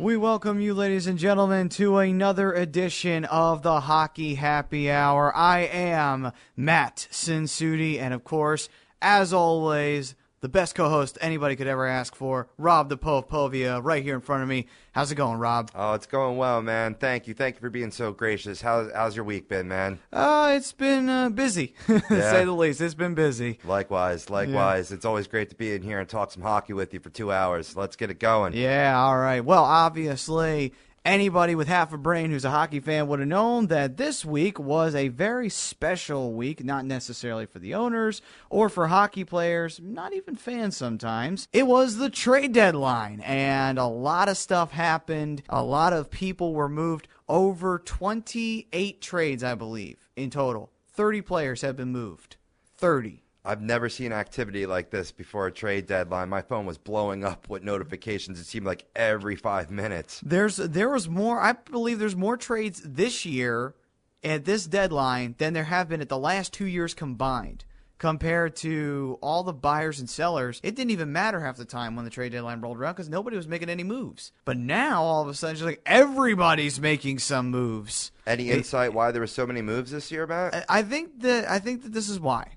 We welcome you, ladies and gentlemen, to another edition of the Hockey Happy Hour. I am Matt Sinsuti, and of course, as always, the best co-host anybody could ever ask for, Rob the Povia, right here in front of me. How's it going, Rob? Oh, it's going well, man. Thank you. Thank you for being so gracious. How's your week been, man? It's been busy, to say the least. It's been busy. Likewise. Yeah. It's always great to be in here and talk some hockey with you for 2 hours. Let's get it going. Yeah, all right. Well, obviously, anybody with half a brain who's a hockey fan would have known that this week was a very special week, not necessarily for the owners or for hockey players, not even fans sometimes. It was the trade deadline, and a lot of stuff happened. A lot of people were moved. Over 28 trades, I believe, in total. 30 players have been moved. 30. I've never seen activity like this before a trade deadline. My phone was blowing up with notifications. It seemed like every 5 minutes. There was more. I believe there's more trades this year at this deadline than there have been at the last 2 years combined. Compared to all the buyers and sellers, it didn't even matter half the time when the trade deadline rolled around because nobody was making any moves. But now, all of a sudden, it's like everybody's making some moves. Any insight why there were so many moves this year, Matt? I think that this is why.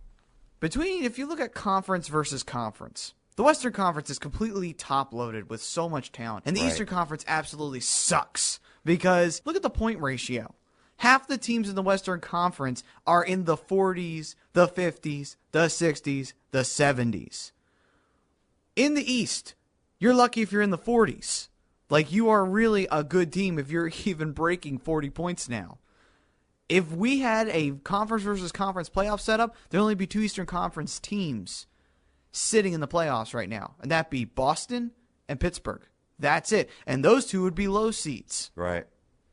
If you look at conference versus conference, the Western Conference is completely top-loaded with so much talent, and the Eastern Conference absolutely sucks because look at the point ratio. Half the teams in the Western Conference are in the 40s, the 50s, the 60s, the 70s. In the East, you're lucky if you're in the 40s. Like, you are really a good team if you're even breaking 40 points now. If we had a conference versus conference playoff setup, there'd only be 2 Eastern Conference teams sitting in the playoffs right now, and that'd be Boston and Pittsburgh. That's it. And those two would be low seeds. Right.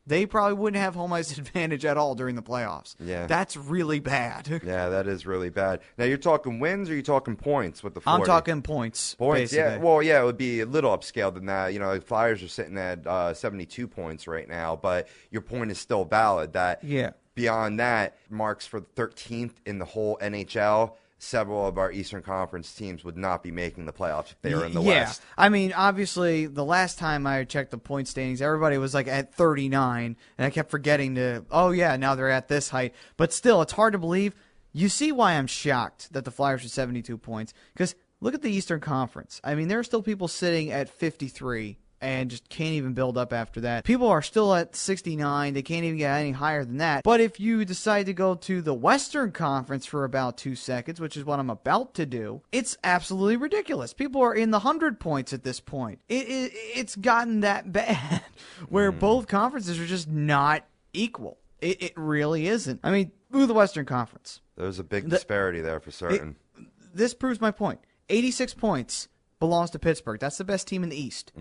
They probably wouldn't have home ice advantage at all during the playoffs. Yeah. That's really bad. Yeah, that is really bad. Now, you're talking wins or you're talking points with the 40? I'm talking points. Points, basically. yeah. Well, yeah, it would be a little upscaled than that. You know, the Flyers are sitting at 72 points right now, but your point is still valid that beyond that, marks for the 13th in the whole NHL. Several of our Eastern Conference teams would not be making the playoffs if they were in the West. I mean, obviously, the last time I checked the point standings, everybody was like at 39, and I kept forgetting now they're at this height. But still, it's hard to believe. You see why I'm shocked that the Flyers are 72 points, because look at the Eastern Conference. I mean, there are still people sitting at 53 and just can't even build up after that. People are still at 69. They can't even get any higher than that. But if you decide to go to the Western Conference for about 2 seconds, which is what I'm about to do, it's absolutely ridiculous. People are in the 100 points at this point. It's gotten that bad where both conferences are just not equal. It really isn't. I mean, the Western Conference. There's a big disparity there for certain. This proves my point. 86 points belongs to Pittsburgh. That's the best team in the East.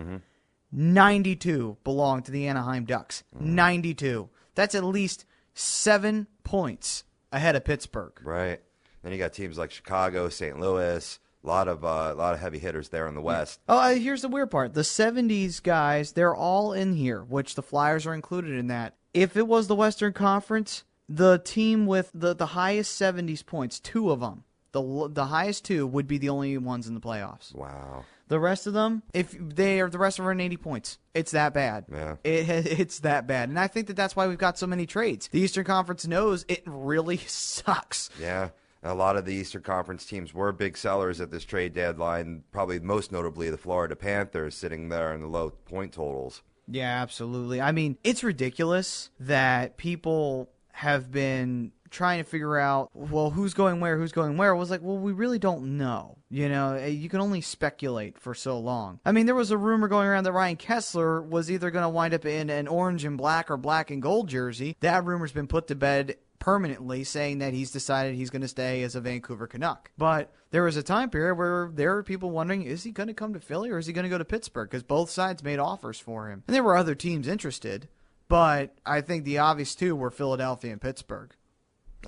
92 belong to the Anaheim Ducks. 92. That's at least 7 points ahead of Pittsburgh. Right. Then you got teams like Chicago, St. Louis, a lot of heavy hitters there in the West. Oh, here's the weird part. The 70s guys, they're all in here, which the Flyers are included in that. If it was the Western Conference, the team with the highest 70s points, 2 of them, the highest 2 would be the only ones in the playoffs. Wow. The rest of them, the rest of them are in 80 points. It's that bad. Yeah. It's that bad. And I think that's why we've got so many trades. The Eastern Conference knows it really sucks. Yeah. A lot of the Eastern Conference teams were big sellers at this trade deadline, probably most notably the Florida Panthers sitting there in the low point totals. Yeah, absolutely. I mean, it's ridiculous that people have been trying to figure out, well, who's going where. It was like, well, we really don't know. You know, you can only speculate for so long. I mean, there was a rumor going around that Ryan Kessler was either going to wind up in an orange and black or black and gold jersey. That rumor's been put to bed permanently, saying that he's decided he's going to stay as a Vancouver Canuck. But there was a time period where there were people wondering, is he going to come to Philly or is he going to go to Pittsburgh? Because both sides made offers for him. And there were other teams interested, but I think the obvious two were Philadelphia and Pittsburgh.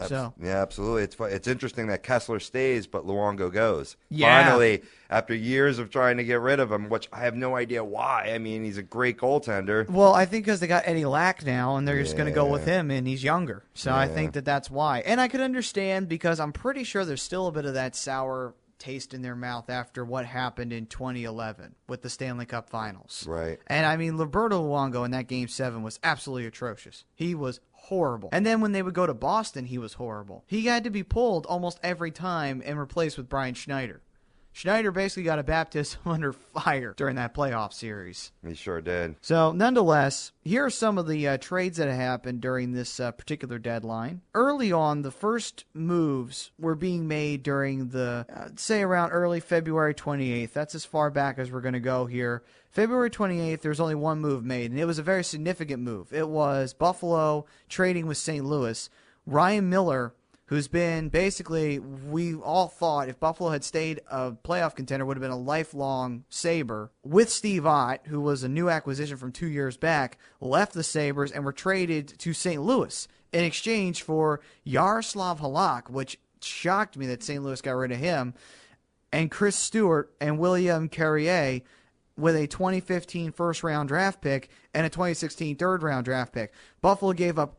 Yeah, absolutely. It's interesting that Kessler stays, but Luongo goes. Yeah. Finally, after years of trying to get rid of him, which I have no idea why. I mean, he's a great goaltender. Well, I think because they got Eddie Lack now, and they're just going to go with him, and he's younger. So I think that's why. And I could understand because I'm pretty sure there's still a bit of that sour taste in their mouth after what happened in 2011 with the Stanley Cup Finals. Right. And, I mean, Roberto Luongo in that Game 7 was absolutely atrocious. He was horrible. And then when they would go to Boston, he was horrible. He had to be pulled almost every time and replaced with Brian Schneider. Schneider basically got a baptism under fire during that playoff series. He sure did. So, nonetheless, here are some of the trades that happened during this particular deadline. Early on, the first moves were being made during the, say, around early February 28th. That's as far back as we're going to go here. February 28th, there was only one move made, and it was a very significant move. It was Buffalo trading with St. Louis. Ryan Miller, who's been basically, we all thought if Buffalo had stayed a playoff contender, would have been a lifelong Sabre, with Steve Ott, who was a new acquisition from 2 years back, left the Sabres and were traded to St. Louis in exchange for Yaroslav Halak, which shocked me that St. Louis got rid of him, and Chris Stewart and William Carrier with a 2015 first-round draft pick and a 2016 third-round draft pick. Buffalo gave up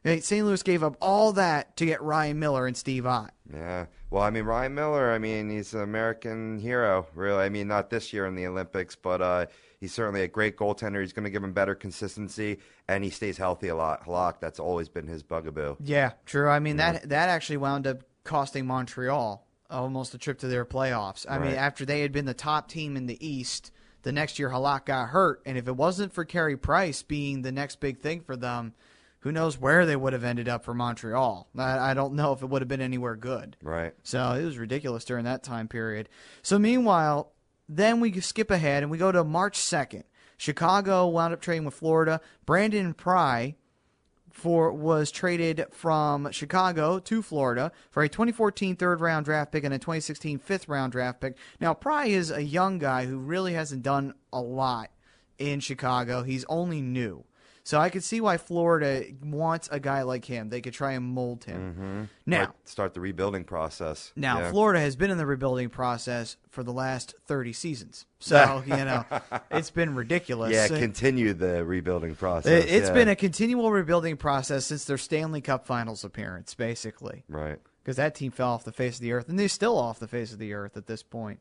St. Louis gave up all that to get Ryan Miller and Steve Ott. Yeah. Well, I mean, Ryan Miller, he's an American hero, really. I mean, not this year in the Olympics, but he's certainly a great goaltender. He's going to give him better consistency, and he stays healthy a lot. Halak, that's always been his bugaboo. Yeah, true. I mean, that actually wound up costing Montreal almost a trip to their playoffs. I mean, after they had been the top team in the East, the next year Halak got hurt, and if it wasn't for Carey Price being the next big thing for them, who knows where they would have ended up for Montreal. I don't know if it would have been anywhere good. Right. So it was ridiculous during that time period. So meanwhile, then we skip ahead and we go to March 2nd. Chicago wound up trading with Florida. Brandon Pry was traded from Chicago to Florida for a 2014 third-round draft pick and a 2016 fifth-round draft pick. Now, Pry is a young guy who really hasn't done a lot in Chicago. He's only new. So I could see why Florida wants a guy like him. They could try and mold him. Mm-hmm. Now, start the rebuilding process. Now, Florida has been in the rebuilding process for the last 30 seasons. So, it's been ridiculous. Yeah, continue the rebuilding process. It's been a continual rebuilding process since their Stanley Cup Finals appearance, basically. Right. Because that team fell off the face of the earth, and they're still off the face of the earth at this point.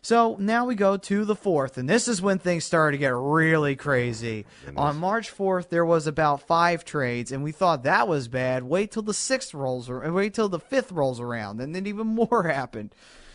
So now we go to the 4th, and this is when things started to get really crazy. On March 4th, there was about 5 trades, and we thought that was bad. Wait till the 5th rolls around, and then even more happened.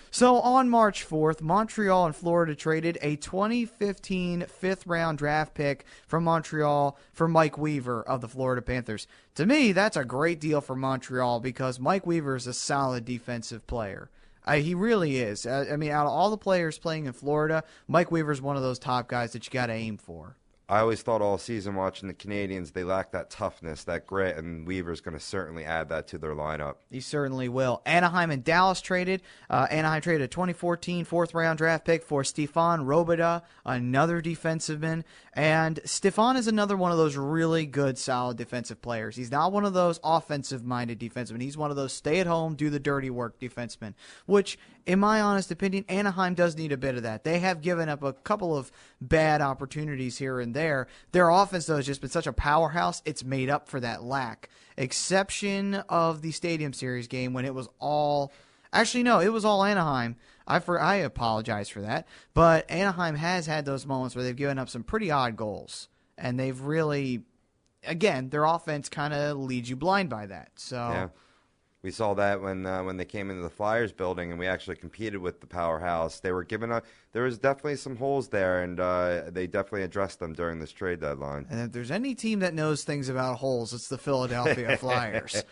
So on March 4th, Montreal and Florida traded a 2015 fifth-round draft pick from Montreal for Mike Weaver of the Florida Panthers. To me, that's a great deal for Montreal because Mike Weaver is a solid defensive player. He really is. I mean, out of all the players playing in Florida, Mike Weaver's one of those top guys that you got to aim for. I always thought all season watching the Canadians, they lack that toughness, that grit, and Weaver's going to certainly add that to their lineup. He certainly will. Anaheim and Dallas traded. Anaheim traded a 2014 fourth-round draft pick for Stefan Robida, another defenseman. And Stefan is another one of those really good, solid defensive players. He's not one of those offensive-minded defensemen. He's one of those stay-at-home, do-the-dirty-work defensemen, which, in my honest opinion, Anaheim does need a bit of that. They have given up a couple of bad opportunities here and there. Their offense, though, has just been such a powerhouse, it's made up for that lack. Exception of the Stadium Series game when it was all... Actually, no, it was all Anaheim. I apologize for that. But Anaheim has had those moments where they've given up some pretty odd goals. And they've really... Again, their offense kind of leads you blind by that. So... Yeah. We saw that when they came into the Flyers building and we actually competed with the powerhouse. They were there was definitely some holes there, and they definitely addressed them during this trade deadline. And if there's any team that knows things about holes, it's the Philadelphia Flyers.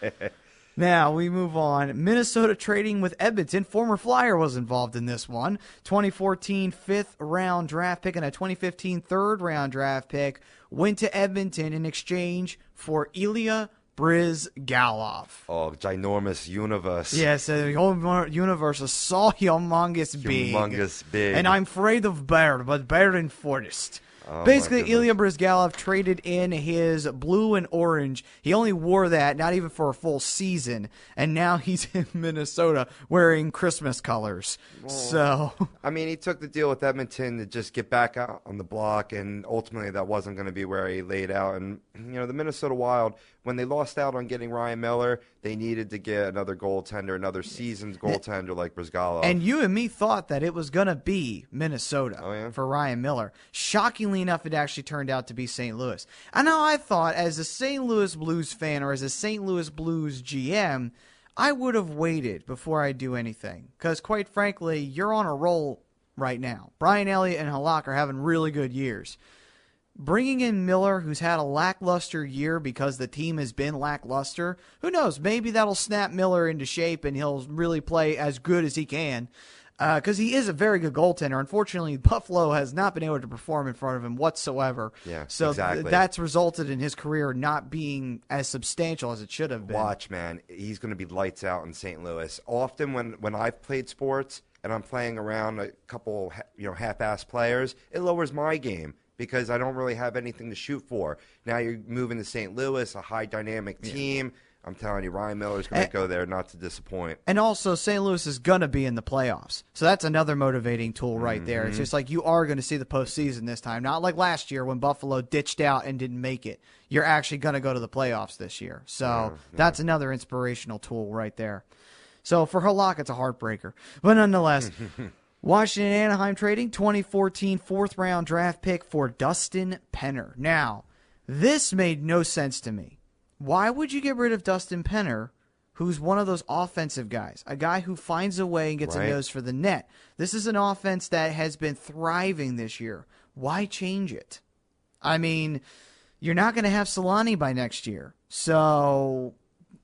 Now, we move on. Minnesota trading with Edmonton. Former Flyer was involved in this one. 2014 fifth-round draft pick and a 2015 third-round draft pick went to Edmonton in exchange for Ilya Bryzgalov. Oh, ginormous universe. Yes, the whole universe is so humongous big. Humongous big. And I'm afraid of bear, but bear in forest. Oh, basically, Ilya Bryzgalov traded in his blue and orange. He only wore that not even for a full season, and now he's in Minnesota wearing Christmas colors. So, I mean, he took the deal with Edmonton to just get back out on the block, and ultimately that wasn't going to be where he laid out. And, the Minnesota Wild, when they lost out on getting Ryan Miller, they needed to get another goaltender, another seasoned goaltender like Brizgalov. And you and me thought that it was going to be Minnesota for Ryan Miller. Shockingly enough, it actually turned out to be St. Louis. I know I thought, as a St. Louis Blues fan or as a St. Louis Blues GM, I would have waited before I do anything. Because, quite frankly, you're on a roll right now. Brian Elliott and Halak are having really good years. Bringing in Miller, who's had a lackluster year because the team has been lackluster, who knows? Maybe that'll snap Miller into shape and he'll really play as good as he can because he is a very good goaltender. Unfortunately, Buffalo has not been able to perform in front of him whatsoever. Yeah, so exactly. That's resulted in his career not being as substantial as it should have been. Watch, man. He's going to be lights out in St. Louis. Often when I've played sports and I'm playing around a couple half-ass players, it lowers my game, because I don't really have anything to shoot for. Now you're moving to St. Louis, a high-dynamic team. I'm telling you, Ryan Miller's going to go there not to disappoint. And also, St. Louis is going to be in the playoffs. So that's another motivating tool right there. It's just like you are going to see the postseason this time. Not like last year when Buffalo ditched out and didn't make it. You're actually going to go to the playoffs this year. So that's another inspirational tool right there. So for Halak, it's a heartbreaker. But nonetheless... Washington Anaheim trading 2014 fourth-round draft pick for Dustin Penner. Now, this made no sense to me. Why would you get rid of Dustin Penner, who's one of those offensive guys, a guy who finds a way and gets a nose for the net? This is an offense that has been thriving this year. Why change it? I mean, you're not going to have Solani by next year. So...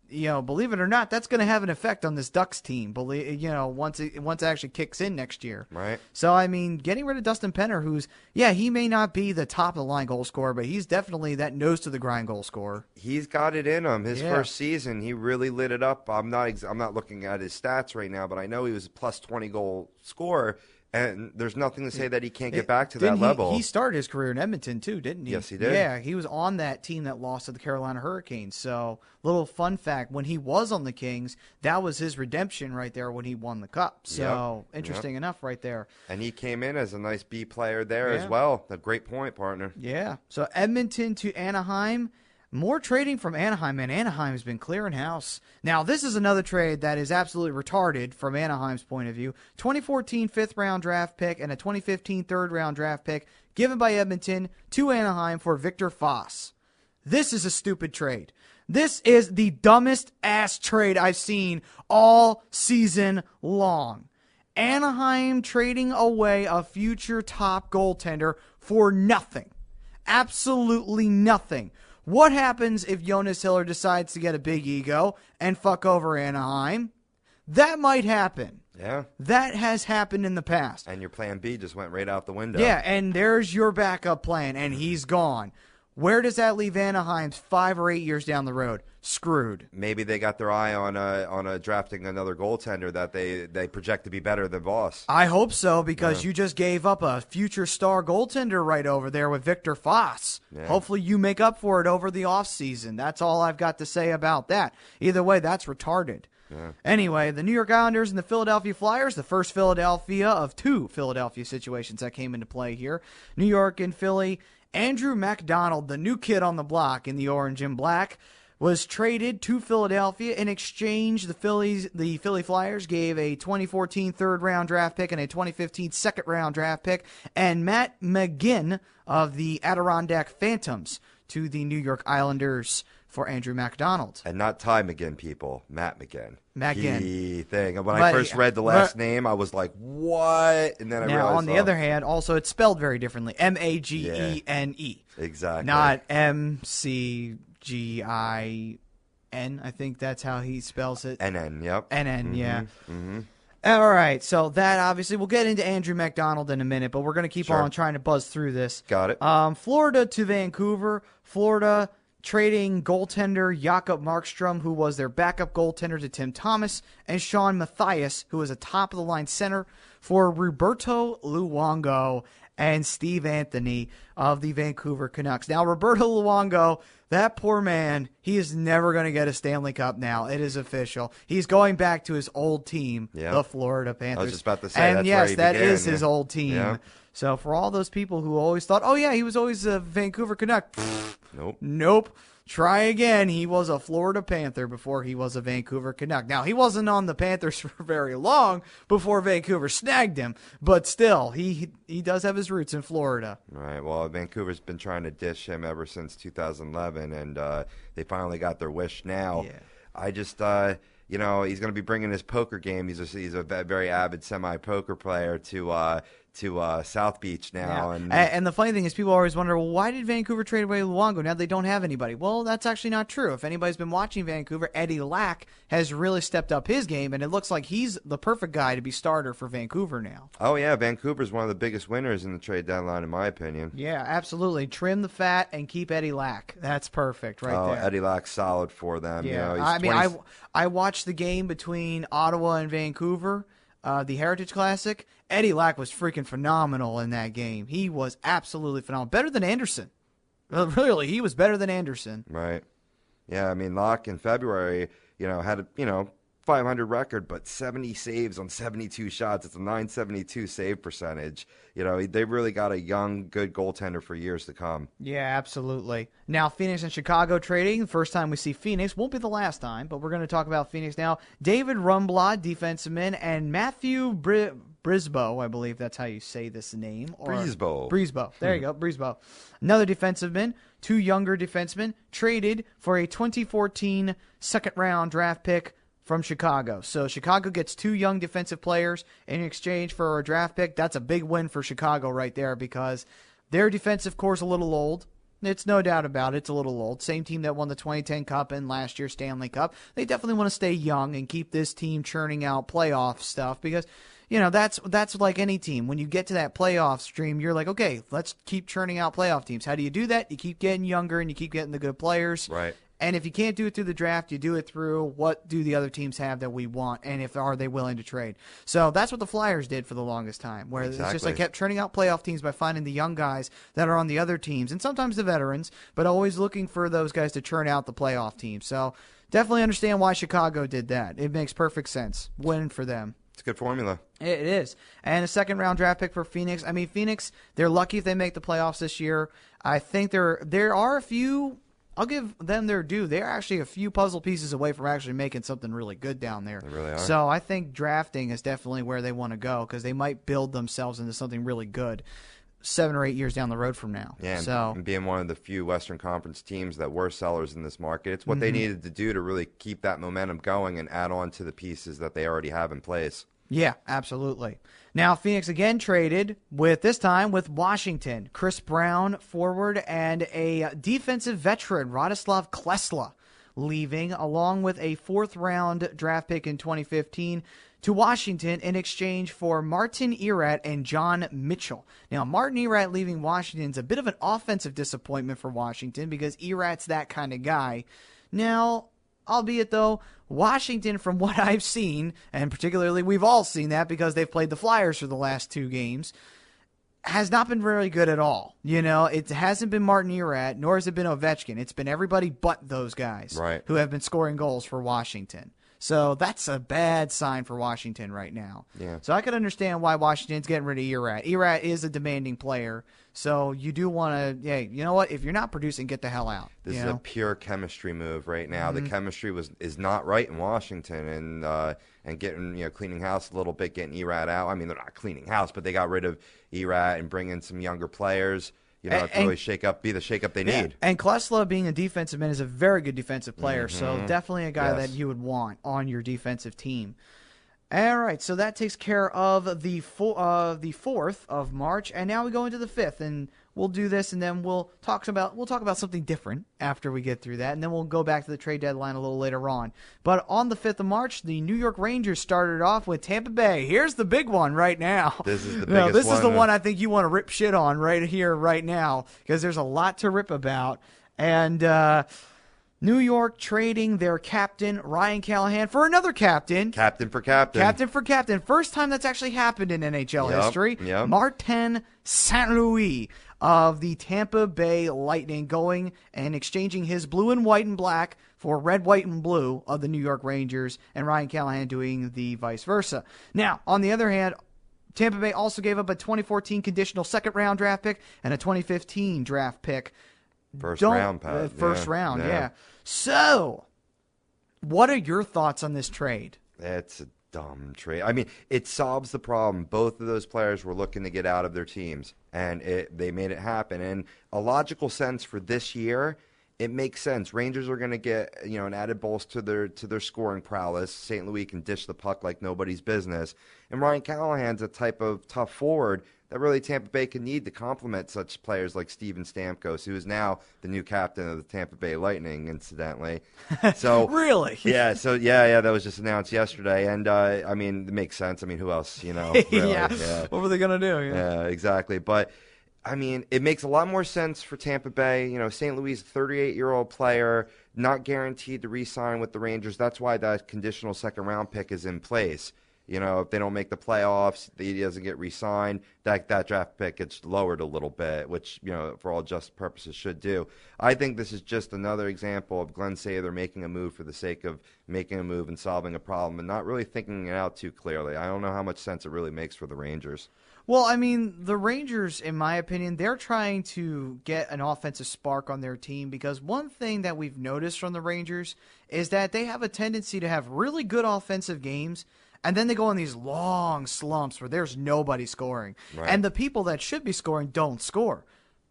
believe it or not, that's going to have an effect on this Ducks team. Once it actually kicks in next year. Right. So I mean, getting rid of Dustin Penner, who's he may not be the top of the line goal scorer, but he's definitely that nose to the grind goal scorer. He's got it in him. His first season, he really lit it up. I'm not looking at his stats right now, but I know he was a plus 20 goal scorer. And there's nothing to say that he can't get back to that level. He started his career in Edmonton, too, didn't he? Yes, he did. Yeah, he was on that team that lost to the Carolina Hurricanes. So, little fun fact, when he was on the Kings, that was his redemption right there when he won the Cup. So, interesting enough right there. And he came in as a nice B player there as well. A great point, partner. Yeah. So, Edmonton to Anaheim. More trading from Anaheim, and Anaheim has been clearing house. Now, this is another trade that is absolutely retarded from Anaheim's point of view. 2014 fifth-round draft pick and a 2015 third-round draft pick given by Edmonton to Anaheim for Victor Foss. This is a stupid trade. This is the dumbest ass trade I've seen all season long. Anaheim trading away a future top goaltender for nothing. Absolutely nothing. What happens if Jonas Hiller decides to get a big ego and fuck over Anaheim? That might happen. Yeah. That has happened in the past. And your plan B just went right out the window. Yeah, and there's your backup plan, and he's gone. Where does that leave Anaheim 5 or 8 years down the road? Screwed. Maybe they got their eye on drafting another goaltender that they project to be better than Voss. I hope so, because you just gave up a future star goaltender right over there with Victor Foss. Yeah. Hopefully you make up for it over the offseason. That's all I've got to say about that. Either way, that's retarded. Yeah. Anyway, the New York Islanders and the Philadelphia Flyers, the first Philadelphia of 2 Philadelphia situations that came into play here. New York and Philly. Andrew MacDonald, the new kid on the block in the orange and black, was traded to Philadelphia. In exchange, the Philly Flyers gave a 2014 third-round draft pick and a 2015 second-round draft pick, and Matt McGinn of the Adirondack Phantoms to the New York Islanders for Andrew MacDonald. And not Ty McGinn, people. Matt McGinn. McGinn. Thing. When I first read the last name, I was like, what? And then I realized. Now, on the other hand, also it's spelled very differently. Magene. Exactly. Not MCGIN. I think that's how he spells it. NN, yep. NN, yeah. Mm-hmm. All right, so that obviously, we'll get into Andrew MacDonald in a minute, but we're going to keep on trying to buzz through this. Got it. Florida to Vancouver. Florida trading goaltender Jakob Markstrom, who was their backup goaltender, to Tim Thomas, and Sean Mathias, who was a top-of-the-line center, for Roberto Luongo and Steve Anthony of the Vancouver Canucks. Now, Roberto Luongo, that poor man, he is never going to get a Stanley Cup now. It is official. He's going back to his old team, the Florida Panthers. I was just about to say, and yes, that is his old team. Yeah. So for all those people who always thought, he was always a Vancouver Canuck. Nope. Nope. try again. He was a Florida Panther before he was a Vancouver Canuck. Now, he wasn't on the Panthers for very long before Vancouver snagged him, but still, he does have his roots in Florida. Right. Well, Vancouver's been trying to dish him ever since 2011, and they finally got their wish now. Yeah. I just, he's going to be bringing his poker game. He's a very avid semi-poker player to South Beach now. Yeah. And the funny thing is, people always wonder, well, why did Vancouver trade away Luongo? Now they don't have anybody. Well, that's actually not true. If anybody's been watching Vancouver, Eddie Lack has really stepped up his game, and it looks like he's the perfect guy to be starter for Vancouver now. Oh, yeah. Vancouver's one of the biggest winners in the trade deadline, in my opinion. Yeah, absolutely. Trim the fat and keep Eddie Lack. That's perfect right there. Eddie Lack's solid for them. Yeah. I watched the game between Ottawa and Vancouver, the Heritage Classic. Eddie Lack was freaking phenomenal in that game. He was absolutely phenomenal. Better than Anderson. Really, he was better than Anderson. Right. Yeah, I mean, Lack in February, had a, 500 record, but 70 saves on 72 shots. It's a .972 save percentage. They really got a young, good goaltender for years to come. Yeah, absolutely. Now, Phoenix and Chicago trading. The first time we see Phoenix. Won't be the last time, but we're going to talk about Phoenix now. David Rumblad, defenseman, and Matthew Brisboe, I believe that's how you say this name. Brisboe. There you go, Brisboe. Another defenseman, two younger defensemen, traded for a 2014 second-round draft pick from Chicago. So Chicago gets two young defensive players in exchange for a draft pick. That's a big win for Chicago right there because their defensive core is a little old. It's no doubt about it. It's a little old. Same team that won the 2010 Cup and last year's Stanley Cup. They definitely want to stay young and keep this team churning out playoff stuff because that's like any team. When you get to that playoff stream, you're like, okay, let's keep churning out playoff teams. How do you do that? You keep getting younger and you keep getting the good players. Right. And if you can't do it through the draft, you do it through what do the other teams have that we want, and are they willing to trade. So that's what the Flyers did for the longest time, where It's just like kept churning out playoff teams by finding the young guys that are on the other teams, and sometimes the veterans, but always looking for those guys to churn out the playoff team. So definitely understand why Chicago did that. It makes perfect sense. Win for them. It's a good formula. It is. And a second-round draft pick for Phoenix. I mean, Phoenix, they're lucky if they make the playoffs this year. I think there are a few... I'll give them their due. They're actually a few puzzle pieces away from actually making something really good down there. They really are. So I think drafting is definitely where they want to go because they might build themselves into something really good 7 or 8 years down the road from now. Yeah, and being one of the few Western Conference teams that were sellers in this market, it's what they needed to do to really keep that momentum going and add on to the pieces that they already have in place. Yeah, absolutely. Now, Phoenix again traded this time with Washington. Chris Brown, forward, and a defensive veteran, Radoslav Klesla, leaving, along with a 4th-round draft pick in 2015 to Washington in exchange for Martin Erat and John Mitchell. Now, Martin Erat leaving Washington is a bit of an offensive disappointment for Washington because Erat's that kind of guy. Now, albeit, though, Washington, from what I've seen, and particularly we've all seen that because they've played the Flyers for the last 2 games, has not been very good at all. It hasn't been Martin Erat, nor has it been Ovechkin. It's been everybody but those guys who have been scoring goals for Washington. So that's a bad sign for Washington right now. Yeah. So I could understand why Washington's getting rid of Erat. Erat is a demanding player, so you do want to, hey, you know what? If you're not producing, get the hell out. This is a pure chemistry move right now. The chemistry is not right in Washington, and getting cleaning house a little bit, getting Erat out. I mean, they're not cleaning house, but they got rid of Erat and bring in some younger players. To really be the shake-up they need. And Klesla, being a defensive man, is a very good defensive player, so definitely a guy that you would want on your defensive team. All right, so that takes care of the 4th of March, and now we go into the 5th, and we'll do this, and then we'll talk about something different after we get through that, and then we'll go back to the trade deadline a little later on. But on the 5th of March, the New York Rangers started off with Tampa Bay. Here's the big one right now. This is the biggest one. This is the one I think you want to rip shit on right here, right now, because there's a lot to rip about. And New York trading their captain, Ryan Callahan, for another captain. Captain for captain. Captain for captain. First time that's actually happened in NHL history. Yep. Martin St. Louis of the Tampa Bay Lightning going and exchanging his blue and white and black for red, white, and blue of the New York Rangers, and Ryan Callahan doing the vice versa. Now, on the other hand, Tampa Bay also gave up a 2014 conditional second-round draft pick and a 2015 draft pick First round, Pat. First round, yeah. So, what are your thoughts on this trade? It's a dumb trade. I mean, it solves the problem. Both of those players were looking to get out of their teams, and they made it happen. And a logical sense for this year, it makes sense. Rangers are going to get an added bolster to their scoring prowess. St. Louis can dish the puck like nobody's business, and Ryan Callahan's a type of tough forward that really Tampa Bay can need to complement such players like Steven Stamkos, who is now the new captain of the Tampa Bay Lightning, incidentally. So really, yeah. So yeah, that was just announced yesterday, and I mean, it makes sense. I mean, who else? Really? Yeah. What were they gonna do? Yeah, exactly. But I mean, it makes a lot more sense for Tampa Bay. St. Louis, 38-year-old player, not guaranteed to re-sign with the Rangers. That's why that conditional second-round pick is in place. If they don't make the playoffs, he doesn't get re-signed, that draft pick gets lowered a little bit, which, for all just purposes should do. I think this is just another example of Glenn Sather making a move for the sake of making a move and solving a problem and not really thinking it out too clearly. I don't know how much sense it really makes for the Rangers. Well, I mean, the Rangers, in my opinion, they're trying to get an offensive spark on their team because one thing that we've noticed from the Rangers is that they have a tendency to have really good offensive games, and then they go on these long slumps where there's nobody scoring. Right. And the people that should be scoring don't score.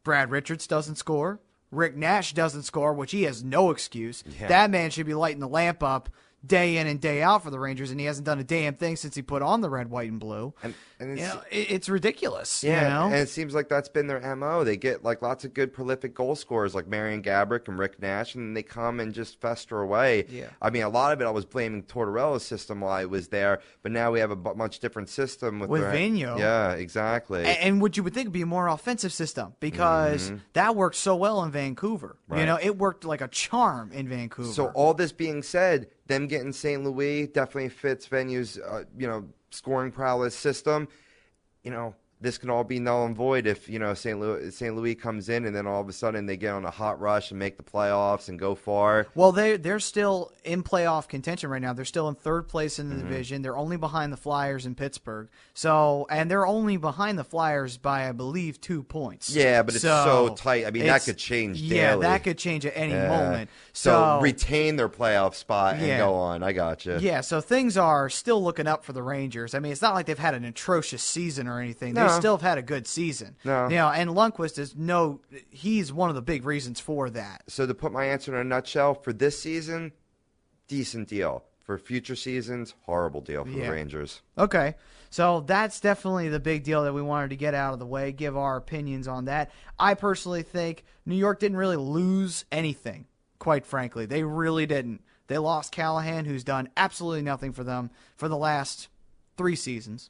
Brad Richards doesn't score. Rick Nash doesn't score, which he has no excuse. Yeah. That man should be lighting the lamp up day in and day out for the Rangers, and he hasn't done a damn thing since he put on the red, white, and blue. And it's ridiculous. Yeah, and it seems like that's been their MO. They get lots of good prolific goal scorers like Marian Gaborik and Rick Nash, and they come and just fester away. Yeah. I mean, a lot of it I was blaming Tortorella's system while I was there, but now we have a much different system with Vigneault. Yeah, exactly. And what you would think would be a more offensive system because that worked so well in Vancouver. Right. It worked like a charm in Vancouver. So all this being said, them getting St. Louis definitely fits Venue's, scoring prowess system. This can all be null and void if, St. Louis comes in and then all of a sudden they get on a hot rush and make the playoffs and go far. Well, they're still in playoff contention right now. They're still in third place in the division. They're only behind the Flyers in Pittsburgh. And they're only behind the Flyers by, I believe, 2 points. Yeah, but it's so tight. I mean, that could change daily. Yeah, that could change at any moment. So retain their playoff spot and go on. I gotcha. Yeah, so things are still looking up for the Rangers. I mean, it's not like they've had an atrocious season or anything. They still have had a good season. No. And Lundqvist he's one of the big reasons for that. So to put my answer in a nutshell, for this season, decent deal. For future seasons, horrible deal for the Rangers. Okay. So that's definitely the big deal that we wanted to get out of the way, give our opinions on that. I personally think New York didn't really lose anything, quite frankly. They really didn't. They lost Callahan, who's done absolutely nothing for them for the last 3 seasons.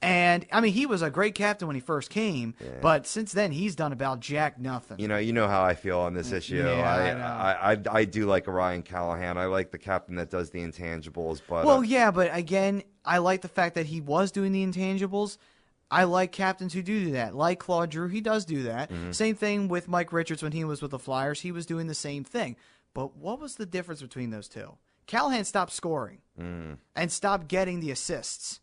And, I mean, he was a great captain when he first came, but since then he's done about jack nothing. You know how I feel on this issue. Yeah, I do like a Ryan Callahan. I like the captain that does the intangibles. But but again, I like the fact that he was doing the intangibles. I like captains who do that. Like Claude Giroux, he does do that. Same thing with Mike Richards when he was with the Flyers. He was doing the same thing. But what was the difference between those two? Callahan stopped scoring and stopped getting the assists.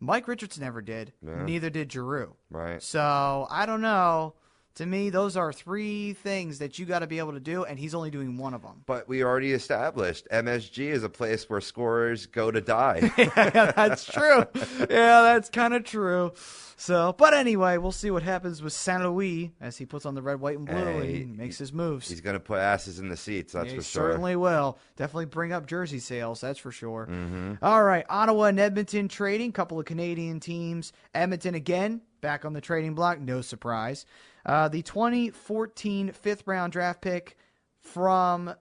Mike Richards never did. Yeah. Neither did Giroux. Right. So, I don't know. To me, those are 3 things that you got to be able to do, and he's only doing one of them. But we already established MSG is a place where scorers go to die. Yeah, that's true. Yeah, that's kind of true. So, but anyway, we'll see what happens with Saint Louis as he puts on the red, white, and blue and makes his moves. He's going to put asses in the seats, that's for sure. He certainly will. Definitely bring up jersey sales, that's for sure. All right, Ottawa and Edmonton trading, couple of Canadian teams. Edmonton again, back on the trading block, no surprise. The 2014 fifth-round draft pick from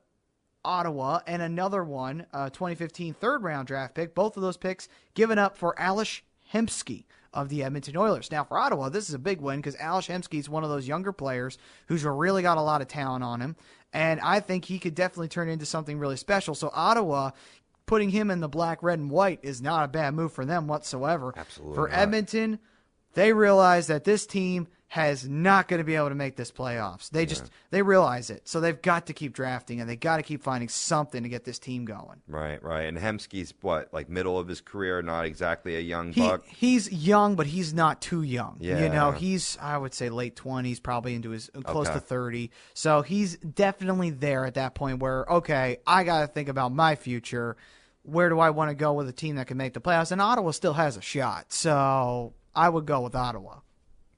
Ottawa and another one, 2015 third-round draft pick. Both of those picks given up for Ales Hemsky of the Edmonton Oilers. Now, for Ottawa, this is a big win because Ales Hemsky is one of those younger players who's really got a lot of talent on him, and I think he could definitely turn into something really special. So Ottawa, putting him in the black, red, and white is not a bad move for them whatsoever. Absolutely For not. Edmonton, they realize that this team has not going to be able to make this playoffs. They realize it. So they've got to keep drafting, and they got to keep finding something to get this team going. Right. And Hemsky's like middle of his career, not exactly a young buck. He's young, but he's not too young. Yeah. He's, I would say, late 20s, probably into his close to 30. So he's definitely there at that point where, okay, I got to think about my future. Where do I want to go with a team that can make the playoffs? And Ottawa still has a shot. So I would go with Ottawa.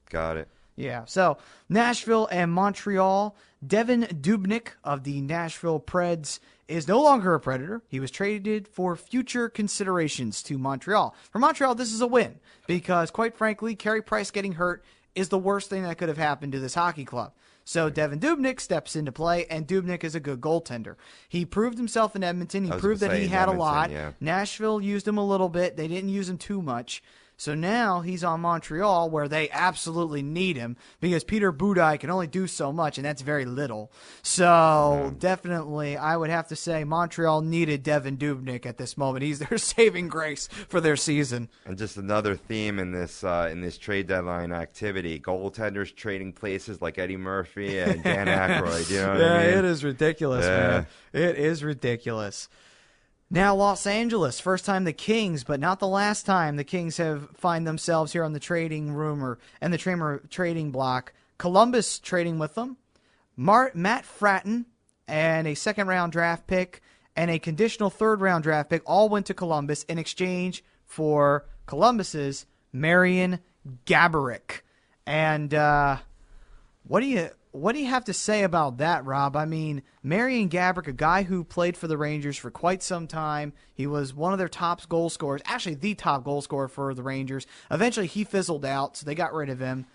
Got it. Yeah, so Nashville and Montreal. Devin Dubnyk of the Nashville Preds is no longer a Predator. He was traded for future considerations to Montreal. For Montreal, this is a win because, quite frankly, Carey Price getting hurt is the worst thing that could have happened to this hockey club. So Devin Dubnyk steps into play, and Dubnyk is a good goaltender. He proved himself in Edmonton. He proved that he had a lot. Yeah. Nashville used him a little bit. They didn't use him too much. So now he's on Montreal where they absolutely need him because Peter Budaj can only do so much, and that's very little. So definitely I would have to say Montreal needed Devin Dubnyk at this moment. He's their saving grace for their season. And just another theme in this trade deadline activity, goaltenders trading places like Eddie Murphy and Dan Aykroyd. You know what I mean? It is ridiculous, man. It is ridiculous. Now Los Angeles, first time the Kings, but not the last time the Kings have find themselves here on the trading rumor and the trading block. Columbus trading with them. Matt Fratton and a second-round draft pick and a conditional third-round draft pick all went to Columbus in exchange for Columbus's Marian Gaborik. And what do you have to say about that, Rob? I mean, Marian Gaborik, a guy who played for the Rangers for quite some time. He was one of their top goal scorers, actually the top goal scorer for the Rangers. Eventually, he fizzled out, so they got rid of him.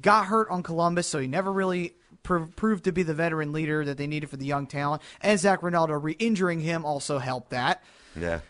Got hurt on Columbus, so he never really proved to be the veteran leader that they needed for the young talent. And Zach Ronaldo re-injuring him also helped that. Yeah.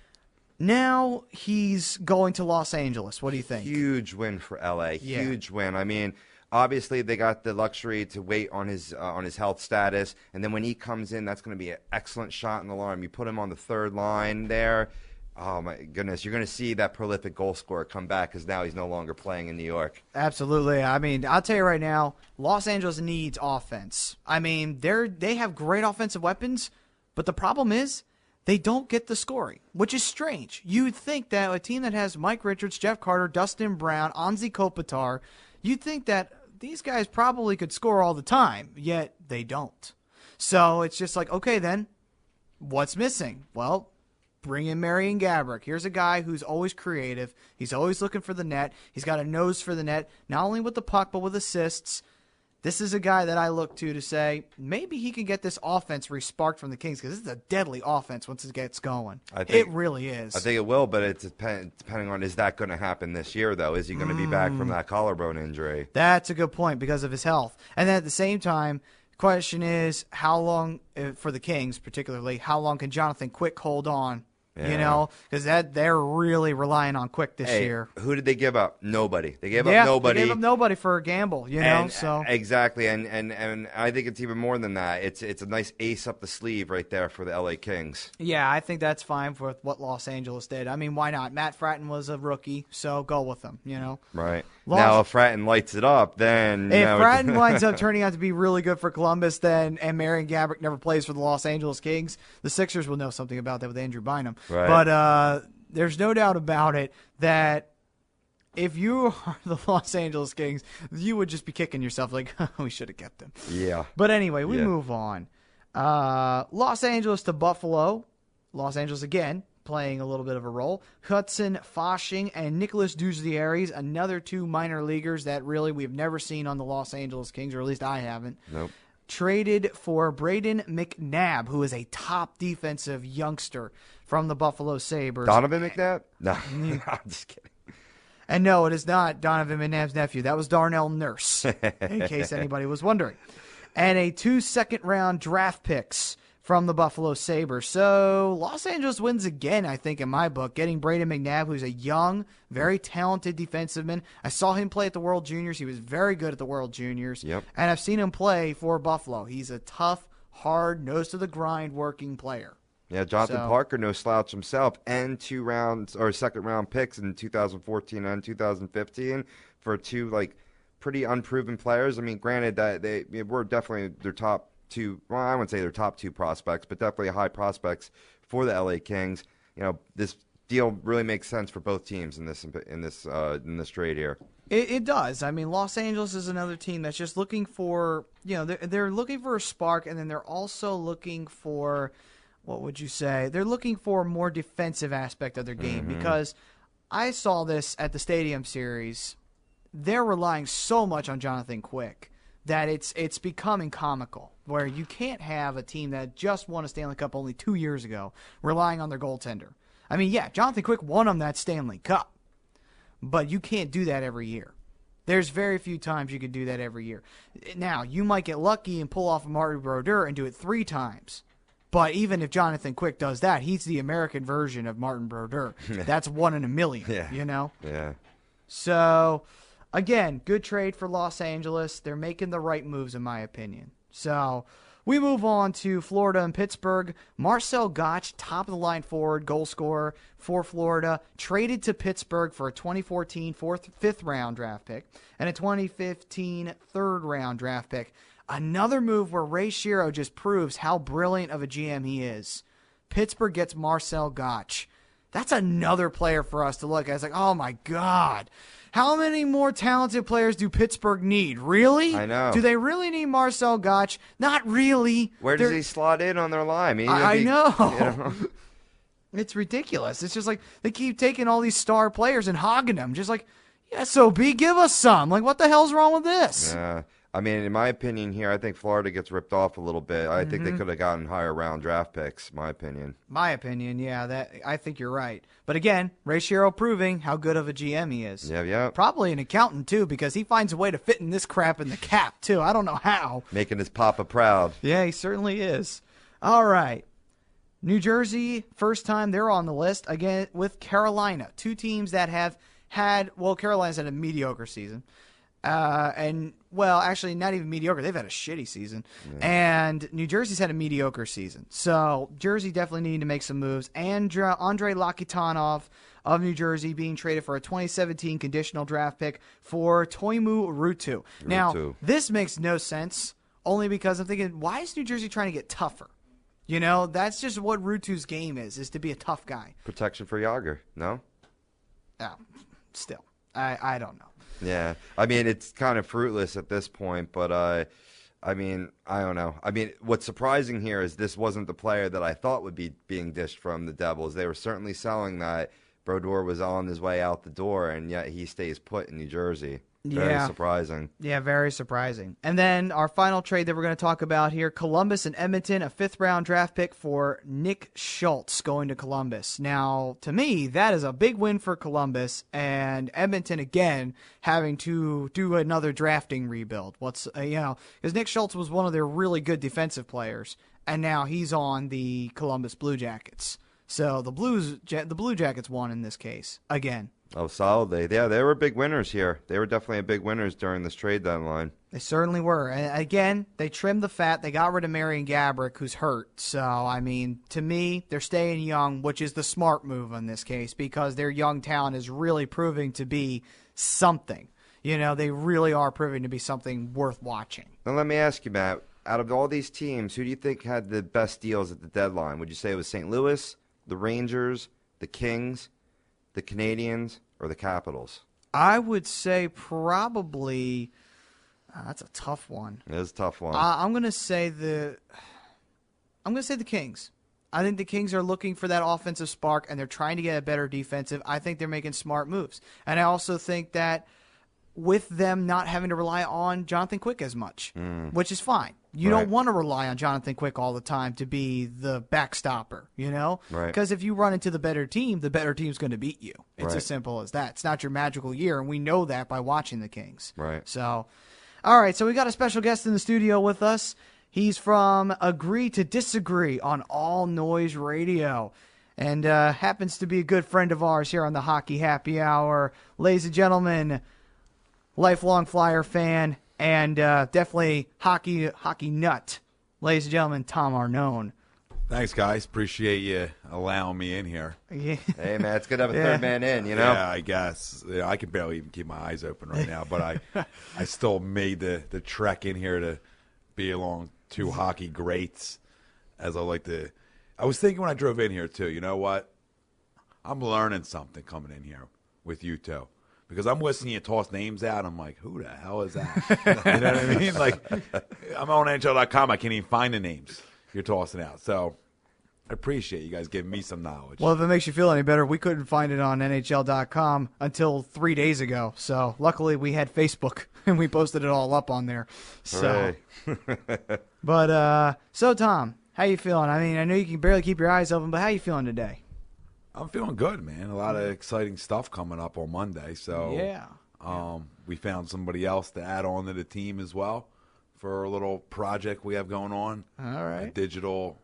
Now he's going to Los Angeles. What do you think? Huge win for LA. Yeah. Huge win. I mean, obviously, they got the luxury to wait on his health status, and then when he comes in, that's going to be an excellent shot in the arm. You put him on the third line there. Oh, my goodness. You're going to see that prolific goal scorer come back because now he's no longer playing in New York. Absolutely. I mean, I'll tell you right now, Los Angeles needs offense. I mean, they have great offensive weapons, but the problem is they don't get the scoring, which is strange. You would think that a team that has Mike Richards, Jeff Carter, Dustin Brown, Anze Kopitar, you'd think that these guys probably could score all the time, yet they don't. So it's just like, okay, then, what's missing? Well, bring in Marian Gaborik. Here's a guy who's always creative. He's always looking for the net. He's got a nose for the net, not only with the puck, but with assists. This is a guy that I look to say, maybe he can get this offense re-sparked from the Kings, because this is a deadly offense once it gets going. It really is. I think it will, but it's depending on, is that going to happen this year, though? Is he going to be back from that collarbone injury? That's a good point because of his health. And then at the same time, the question is, how long, for the Kings particularly, how long can Jonathan Quick hold on? Yeah. You know, because they're really relying on Quick this year. Who did they give up? Nobody. They gave up nobody. They gave up nobody for a gamble, you know. So exactly, and I think it's even more than that. It's a nice ace up the sleeve right there for the LA Kings. Yeah, I think that's fine for what Los Angeles did. I mean, why not? Matt Fratton was a rookie, so go with him, you know. Right. Now, if Fratton lights it up, then if Fratton winds up turning out to be really good for Columbus, and Marian Gaborik never plays for the Los Angeles Kings, the Sixers will know something about that with Andrew Bynum. Right. But there's no doubt about it that if you are the Los Angeles Kings, you would just be kicking yourself like, we should have kept him. Yeah. But anyway, we move on. Los Angeles to Buffalo. Los Angeles again playing a little bit of a role. Hudson Fasching and Nicholas Duzieres, another two minor leaguers that really we've never seen on the Los Angeles Kings, or at least I haven't. Nope. Traded for Braden McNabb, who is a top defensive youngster from the Buffalo Sabres. Donovan McNabb? No, I'm just kidding. And no, it is not Donovan McNabb's nephew. That was Darnell Nurse, in case anybody was wondering. And a 2 second-round draft picks from the Buffalo Sabres. So Los Angeles wins again, I think, in my book, getting Braden McNabb, who's a young, very talented defenseman. I saw him play at the World Juniors. He was very good at the World Juniors. Yep. And I've seen him play for Buffalo. He's a tough, hard, nose-to-the-grind working player. Yeah, Jonathan Parker, no slouch himself, and 2 rounds or second-round picks in 2014 and 2015 for two pretty unproven players. I mean, granted that they were definitely their top two. Well, I wouldn't say their top two prospects, but definitely high prospects for the LA Kings. This deal really makes sense for both teams in this trade here. It does. I mean, Los Angeles is another team that's just looking for, they're looking for a spark, and then they're also looking for, what would you say? They're looking for a more defensive aspect of their game, because I saw this at the Stadium Series. They're relying so much on Jonathan Quick that it's becoming comical, where you can't have a team that just won a Stanley Cup only 2 years ago relying on their goaltender. I mean, yeah, Jonathan Quick won them that Stanley Cup. But you can't do that every year. There's very few times you can do that every year. Now, you might get lucky and pull off a Martin Brodeur and do it 3 times. But even if Jonathan Quick does that, he's the American version of Martin Brodeur. That's 1 in a million, Yeah. So, again, good trade for Los Angeles. They're making the right moves, in my opinion. So, we move on to Florida and Pittsburgh. Marcel Gottsch, top-of-the-line forward, goal scorer for Florida, traded to Pittsburgh for a 2014 fifth-round draft pick and a 2015 third-round draft pick. Another move where Ray Shero just proves how brilliant of a GM he is. Pittsburgh gets Marcel Gottsch. That's another player for us to look at. It's like, oh, my God. How many more talented players do Pittsburgh need? Really? I know. Do they really need Marcel Gottsch? Not really. Where does he slot in on their line? I know. It's ridiculous. It's just like they keep taking all these star players and hogging them. Just like, yeah, SOB, give us some. Like, what the hell's wrong with this? Yeah. I mean, in my opinion here, I think Florida gets ripped off a little bit. I think they could have gotten higher round draft picks, my opinion. My opinion, yeah, I think you're right. But again, Ray Shero proving how good of a GM he is. Yeah. Probably an accountant, too, because he finds a way to fit in this crap in the cap, too. I don't know how. Making his papa proud. Yeah, he certainly is. All right. New Jersey, first time they're on the list, again, with Carolina. 2 teams that have had, well, Carolina's had a mediocre season. Actually, not even mediocre. They've had a shitty season. Yeah. And New Jersey's had a mediocre season. So, Jersey definitely needing to make some moves. And Andrei Lakitanov of New Jersey being traded for a 2017 conditional draft pick for Toimu Ruutu. Now, this makes no sense, only because I'm thinking, why is New Jersey trying to get tougher? That's just what Ruutu's game is to be a tough guy. Protection for Yager, no? Oh, still. I don't know. Yeah, I mean, it's kind of fruitless at this point, but, I don't know. I mean, what's surprising here is this wasn't the player that I thought would be being dished from the Devils. They were certainly selling that Brodeur was on his way out the door, and yet he stays put in New Jersey. Very surprising. Yeah, very surprising. And then our final trade that we're going to talk about here, Columbus and Edmonton, a 5th-round draft pick for Nick Schultz going to Columbus. Now, to me, that is a big win for Columbus, and Edmonton, again, having to do another drafting rebuild. Because Nick Schultz was one of their really good defensive players, and now he's on the Columbus Blue Jackets. So the Blue Jackets won in this case, again. Oh, solid. They were big winners here. They were definitely big winners during this trade deadline. They certainly were. And again, they trimmed the fat. They got rid of Marian Gaborik, who's hurt. So, I mean, to me, they're staying young, which is the smart move in this case, because their young talent is really proving to be something. They really are proving to be something worth watching. Now, let me ask you, Matt, out of all these teams, who do you think had the best deals at the deadline? Would you say it was St. Louis, the Rangers, the Kings, the Canadians, or the Capitals? I would say probably that's a tough one. It is a tough one. I'm going to say the Kings. I think the Kings are looking for that offensive spark, and they're trying to get a better defensive. I think they're making smart moves. And I also think that with them not having to rely on Jonathan Quick as much, which is fine. You don't want to rely on Jonathan Quick all the time to be the backstopper, Right. Because if you run into the better team's going to beat you. It's as simple as that. It's not your magical year, and we know that by watching the Kings. Right. So, all right, so we got a special guest in the studio with us. He's from Agree to Disagree on All Noise Radio, and happens to be a good friend of ours here on the Hockey Happy Hour. Ladies and gentlemen, lifelong Flyer fan, and definitely hockey nut. Ladies and gentlemen, Tom Arnone. Thanks, guys. Appreciate you allowing me in here. Yeah. Hey, man, it's good to have a third man in, you know? Yeah, I guess. Yeah, I can barely even keep my eyes open right now, but I still made the trek in here to be along two hockey greats, as I like to. I was thinking when I drove in here, too, you know what? I'm learning something coming in here with you two. Because I'm listening to you toss names out, I'm like, who the hell is that? You know what I mean? Like, I'm on NHL.com, I can't even find the names you're tossing out. So I appreciate you guys giving me some knowledge. Well, if it makes you feel any better, we couldn't find it on NHL.com until 3 days ago. So luckily we had Facebook, and we posted it all up on there. So, so Tom, how you feeling? I mean, I know you can barely keep your eyes open, but how you feeling today? I'm feeling good, man. A lot of exciting stuff coming up on Monday. So yeah. We found somebody else to add on to the team as well for a little project we have going on. All right. A digital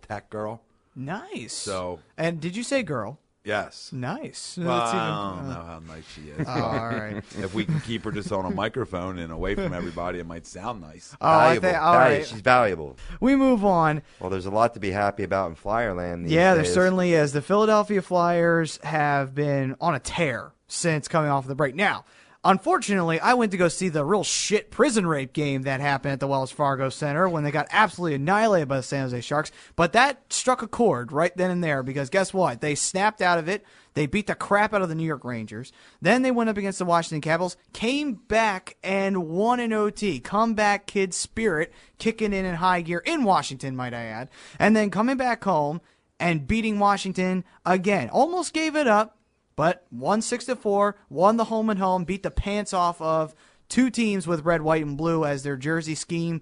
tech girl. Nice. So, and did you say girl? Yes. Nice. Well, I don't know how nice she is. All right. If we can keep her just on a microphone and away from everybody, it might sound nice. Valuable. All right. She's valuable. We move on. Well, there's a lot to be happy about in Flyerland these Yeah, days. there certainly is. The Philadelphia Flyers have been on a tear since coming off of the break. Now, unfortunately, I went to go see the real shit prison rape game that happened at the Wells Fargo Center when they got absolutely annihilated by the San Jose Sharks. But that struck a chord right then and there because guess what? They snapped out of it. They beat the crap out of the New York Rangers. Then they went up against the Washington Capitals, came back and won in OT. Comeback kid spirit kicking in high gear in Washington, might I add. And then coming back home and beating Washington again. Almost gave it up. But won 6-4, won the home and home, beat the pants off of two teams with red, white, and blue as their jersey scheme.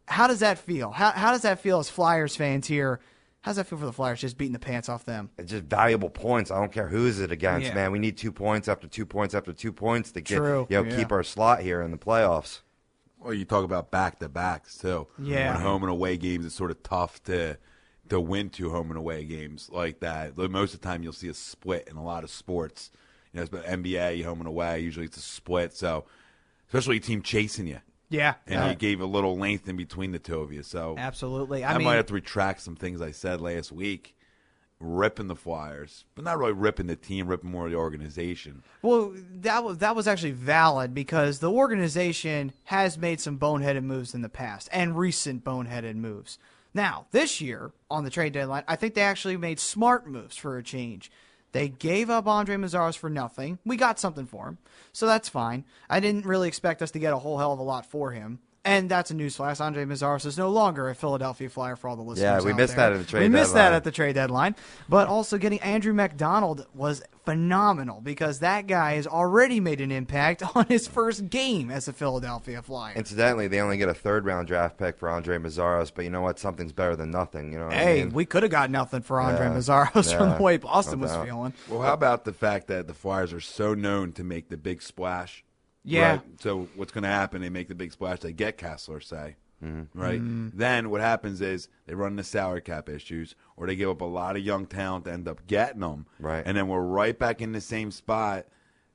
How does that feel? How does that feel as Flyers fans here? How does that feel for the Flyers just beating the pants off them? It's just valuable points. I don't care who is it against, man. We need 2 points after 2 points after 2 points to get keep our slot here in the playoffs. Well, you talk about back-to-backs, too. Yeah. When home and away games, it's sort of tough to win 2 home and away games like that. Most of the time you'll see a split in a lot of sports. You know, it's about NBA, home and away, usually it's a split. So, especially a team chasing you. Yeah. And you gave a little length in between the two of you. So absolutely. I might have to retract some things I said last week, ripping the Flyers, but not really ripping the team, ripping more of the organization. Well, that was actually valid because the organization has made some boneheaded moves in the past and recent boneheaded moves. Now, this year, on the trade deadline, I think they actually made smart moves for a change. They gave up Andre Mazzaros for nothing. We got something for him, so that's fine. I didn't really expect us to get a whole hell of a lot for him. And that's a newsflash. Andre Mazzaros is no longer a Philadelphia Flyer for all the listeners. Yeah, we missed that at the trade deadline. We missed that at the trade deadline. But also getting Andrew McDonald was phenomenal because that guy has already made an impact on his first game as a Philadelphia Flyer. Incidentally, they only get a third-round draft pick for Andre Mazzaros, but you know what? Something's better than nothing. You know what I mean? We could have got nothing for Andre Mazzaros from the way Boston was feeling. Well, how about the fact that the Flyers are so known to make the big splash? Yeah. Right? So what's going to happen? They make the big splash. They get Kessler, say. Right? Then what happens is they run into salary cap issues, or they give up a lot of young talent to end up getting them. Right. And then we're right back in the same spot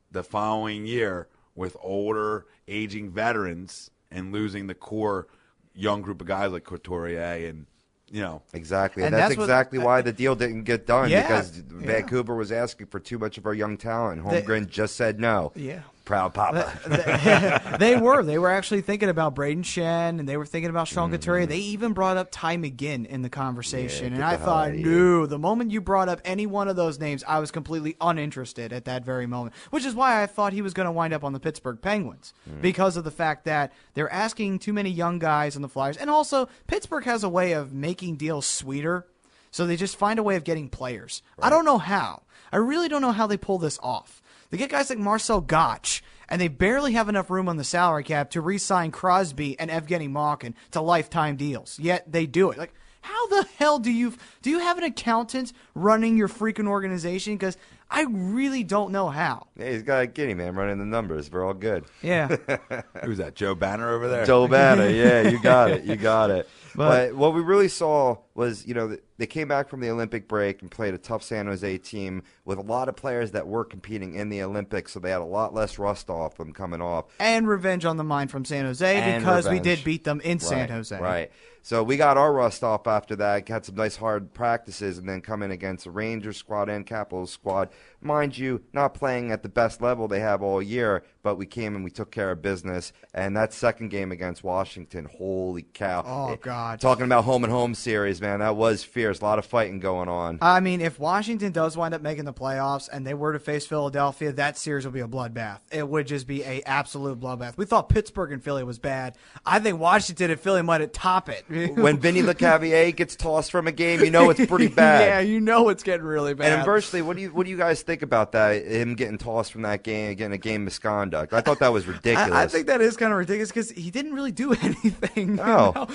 the following year with older, aging veterans and losing the core young group of guys like Couturier and, you know. Exactly. And that's exactly why the deal didn't get done because Vancouver was asking for too much of our young talent. Holmgren just said no. Yeah. Proud papa. They were actually thinking about Braden Shen, and they were thinking about Sean Couturier. They even brought up Ty McGinn in the conversation, and I thought, no, the moment you brought up any one of those names, I was completely uninterested at that very moment, which is why I thought he was going to wind up on the Pittsburgh Penguins because of the fact that they're asking too many young guys on the Flyers, and also Pittsburgh has a way of making deals sweeter, so they just find a way of getting players. Right. I don't know how. I really don't know how they pull this off. They get guys like Marcel Gotch, and they barely have enough room on the salary cap to re-sign Crosby and Evgeny Malkin to lifetime deals. Yet they do it. Like, how the hell do you have an accountant running your freaking organization? Because I really don't know how. Yeah, he's got a guinea man running the numbers. We're all good. Yeah. Who's that? Joe Banner over there? Joe Banner. Yeah, you got it. You got it. But what we really saw was, they came back from the Olympic break and played a tough San Jose team with a lot of players that were competing in the Olympics, so they had a lot less rust off them coming off. And revenge on the mind from San Jose because we did beat them in San Jose. Right. So we got our rust off after that, had some nice hard practices, and then come in against the Rangers squad and Capitals squad. Mind you, not playing at the best level they have all year, but we came and we took care of business. And that second game against Washington, holy cow. Oh, God. Talking about home and home series, man, that was fierce. A lot of fighting going on. I mean, if Washington does wind up making the playoffs and they were to face Philadelphia, that series will be a bloodbath. It would just be an absolute bloodbath. We thought Pittsburgh and Philly was bad. I think Washington and Philly might top it. When Vinny LeCavier gets tossed from a game, it's pretty bad. Yeah, it's getting really bad. And inversely, what do you guys think about that? Him getting tossed from that game, getting a game misconduct. I thought that was ridiculous. I think that is kind of ridiculous because he didn't really do anything. No.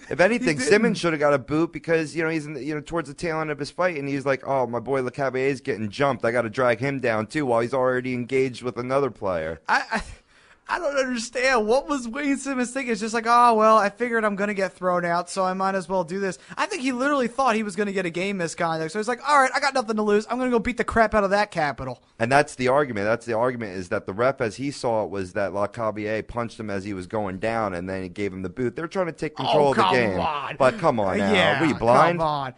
If anything, Simmons should have got a boot because he's towards the tail end of his fight, and he's like, "Oh, my boy LeCavier is getting jumped. I got to drag him down too," while he's already engaged with another player. I don't understand. What was Wayne Simmons thinking? It's just like, oh, well, I figured I'm going to get thrown out, so I might as well do this. I think he literally thought he was going to get a game misconduct. So he's like, all right, I got nothing to lose. I'm going to go beat the crap out of that Capital. And that's the argument. Is that the ref, as he saw it, was that LeCavier punched him as he was going down, and then he gave him the boot. They're trying to take control of the game. On. But come on now. Yeah, are we blind? Come on.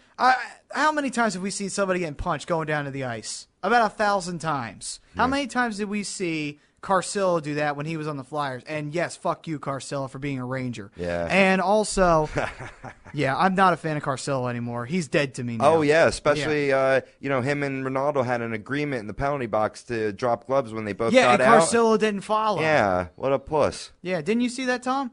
How many times have we seen somebody getting punched going down to the ice? About 1,000 times. Yeah. How many times did we see Carcillo do that when he was on the Flyers? And yes, fuck you, Carcillo, for being a Ranger. Yeah. And also, I'm not a fan of Carcillo anymore. He's dead to me now. Oh, yeah, especially, him and Ronaldo had an agreement in the penalty box to drop gloves when they both got out. Yeah, and Carcillo didn't follow. Yeah, what a puss. Yeah, didn't you see that, Tom?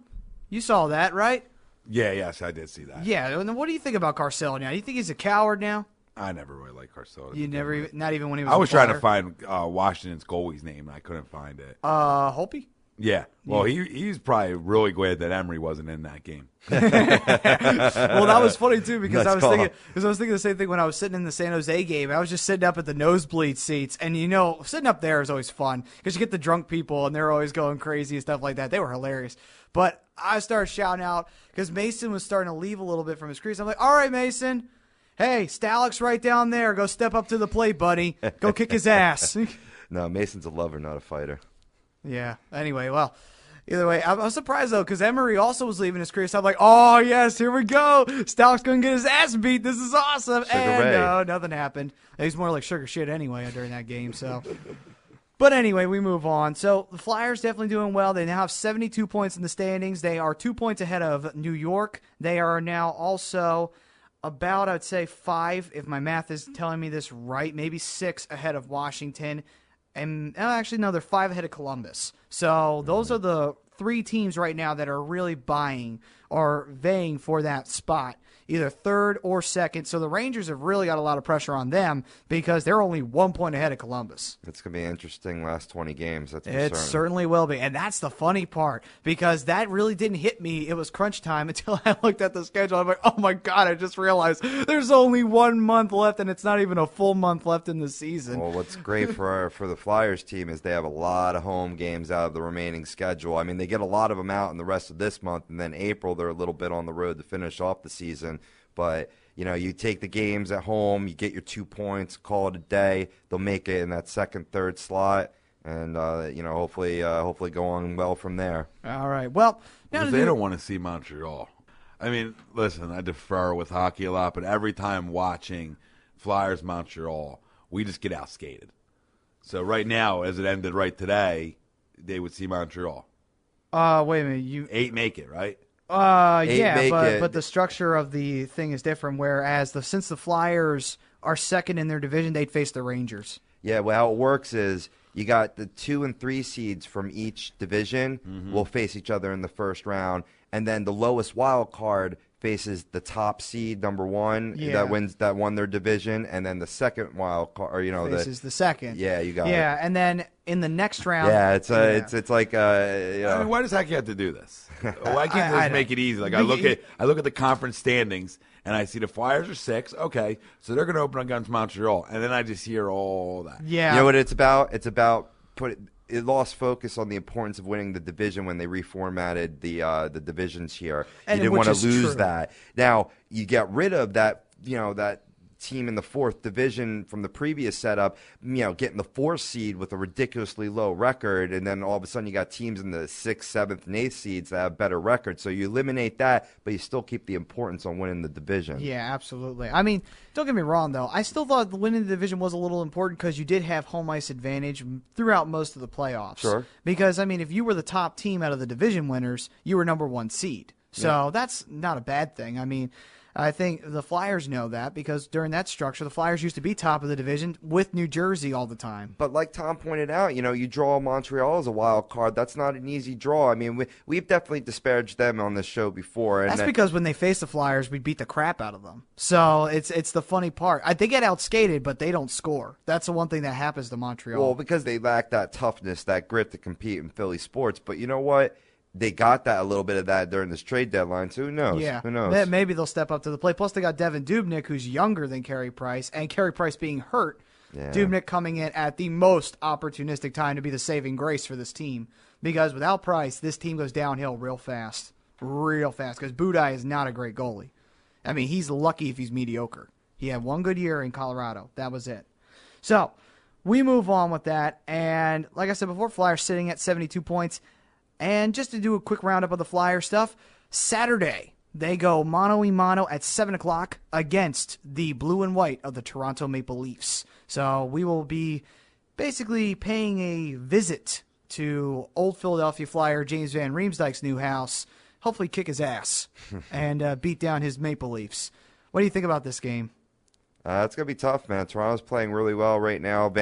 You saw that, right? Yeah, yes, I did see that. Yeah, and what do you think about Carcillo now? Do you think he's a coward now? I never really liked Carcillo. You never, not even when he was. I was trying to find Washington's goalie's name, and I couldn't find it. Holpe? Yeah. Well, he's probably really glad that Emery wasn't in that game. Well, that was funny too because I was thinking the same thing when I was sitting in the San Jose game. I was just sitting up at the nosebleed seats, and sitting up there is always fun because you get the drunk people and they're always going crazy and stuff like that. They were hilarious, but I started shouting out because Mason was starting to leave a little bit from his crease. I'm like, "All right, Mason. Hey, Stalik's right down there. Go step up to the plate, buddy. Go kick his ass." No, Mason's a lover, not a fighter. Yeah. Anyway, well, either way, I was surprised, though, because Emery also was leaving his crease. I'm like, oh, yes, here we go. Stalik's going to get his ass beat. This is awesome. And no, nothing happened. He's more like sugar shit anyway during that game, so. But anyway, we move on. So the Flyers definitely doing well. They now have 72 points in the standings. They are 2 points ahead of New York. They are now also about, I'd say, 5, if my math is telling me this right, maybe 6 ahead of Washington. And actually, no, they're 5 ahead of Columbus. So those are the 3 teams right now that are really vying for that spot, either third or second. So the Rangers have really got a lot of pressure on them because they're only 1 point ahead of Columbus. It's going to be an interesting last 20 games. It certainly will be. And that's the funny part because that really didn't hit me. It was crunch time until I looked at the schedule. I'm like, oh, my God, I just realized there's only 1 month left, and it's not even a full month left in the season. Well, what's great for the Flyers team is they have a lot of home games out of the remaining schedule. I mean, they get a lot of them out in the rest of this month, and then April they're a little bit on the road to finish off the season. But, you take the games at home, you get your 2 points, call it a day. They'll make it in that second, third slot, and, hopefully go on well from there. All right. Well, now they don't want to see Montreal. I mean, listen, I defer with hockey a lot, but every time watching Flyers Montreal, we just get outskated. So right now, as it ended right today, they would see Montreal. Wait a minute. 8 make it, right? But the structure of the thing is different. Whereas since the Flyers are second in their division, they'd face the Rangers. Yeah, well, how it works is you got the 2 and 3 seeds from each division will face each other in the first round, and then the lowest wild card faces the top seed, number 1, that won their division, and then the second wild card, faces the second. Yeah, you got it. Yeah, and then in the next round. Yeah, it's like I mean, why does hockey have to do this? Why can't they just make it easy? Like I look at the conference standings and I see the Flyers are 6. Okay, so they're going to open against Montreal, and then I just hear all that. Yeah, you know what it's about? It's about it lost focus on the importance of winning the division when they reformatted the divisions here. You didn't want to lose that. Now, you get rid of that, that team in the 4th division from the previous setup, getting the 4th seed with a ridiculously low record, and then all of a sudden you got teams in the 6th, 7th, and 8th seeds that have better records. So you eliminate that, but you still keep the importance on winning the division. Yeah, absolutely. I mean, don't get me wrong, though. I still thought winning the division was a little important because you did have home ice advantage throughout most of the playoffs. Sure. Because, I mean, if you were the top team out of the division winners, you were number 1 seed. So that's not a bad thing. I mean, I think the Flyers know that because during that structure, the Flyers used to be top of the division with New Jersey all the time. But like Tom pointed out, you draw Montreal as a wild card. That's not an easy draw. I mean, we've definitely disparaged them on this show before. And that's because when they face the Flyers, we beat the crap out of them. So it's the funny part. They get outskated, but they don't score. That's the one thing that happens to Montreal. Well, because they lack that toughness, that grit to compete in Philly sports. But you know what? They got a little bit of that during this trade deadline, so who knows? Yeah, who knows? Maybe they'll step up to the plate. Plus, they got Devin Dubnyk, who's younger than Carey Price, and Carey Price being hurt. Yeah. Dubnyk coming in at the most opportunistic time to be the saving grace for this team. Because without Price, this team goes downhill real fast. Real fast, because Budaj is not a great goalie. I mean, he's lucky if he's mediocre. He had one good year in Colorado. That was it. So, we move on with that. And like I said before, Flyers sitting at 72 points. And just to do a quick roundup of the Flyer stuff, Saturday, they go mano-a-mano at 7 o'clock against the blue and white of the Toronto Maple Leafs. So we will be basically paying a visit to old Philadelphia Flyer James Van Riemsdyk's new house, hopefully kick his ass and beat down his Maple Leafs. What do you think about this game? It's going to be tough, man. Toronto's playing really well right now.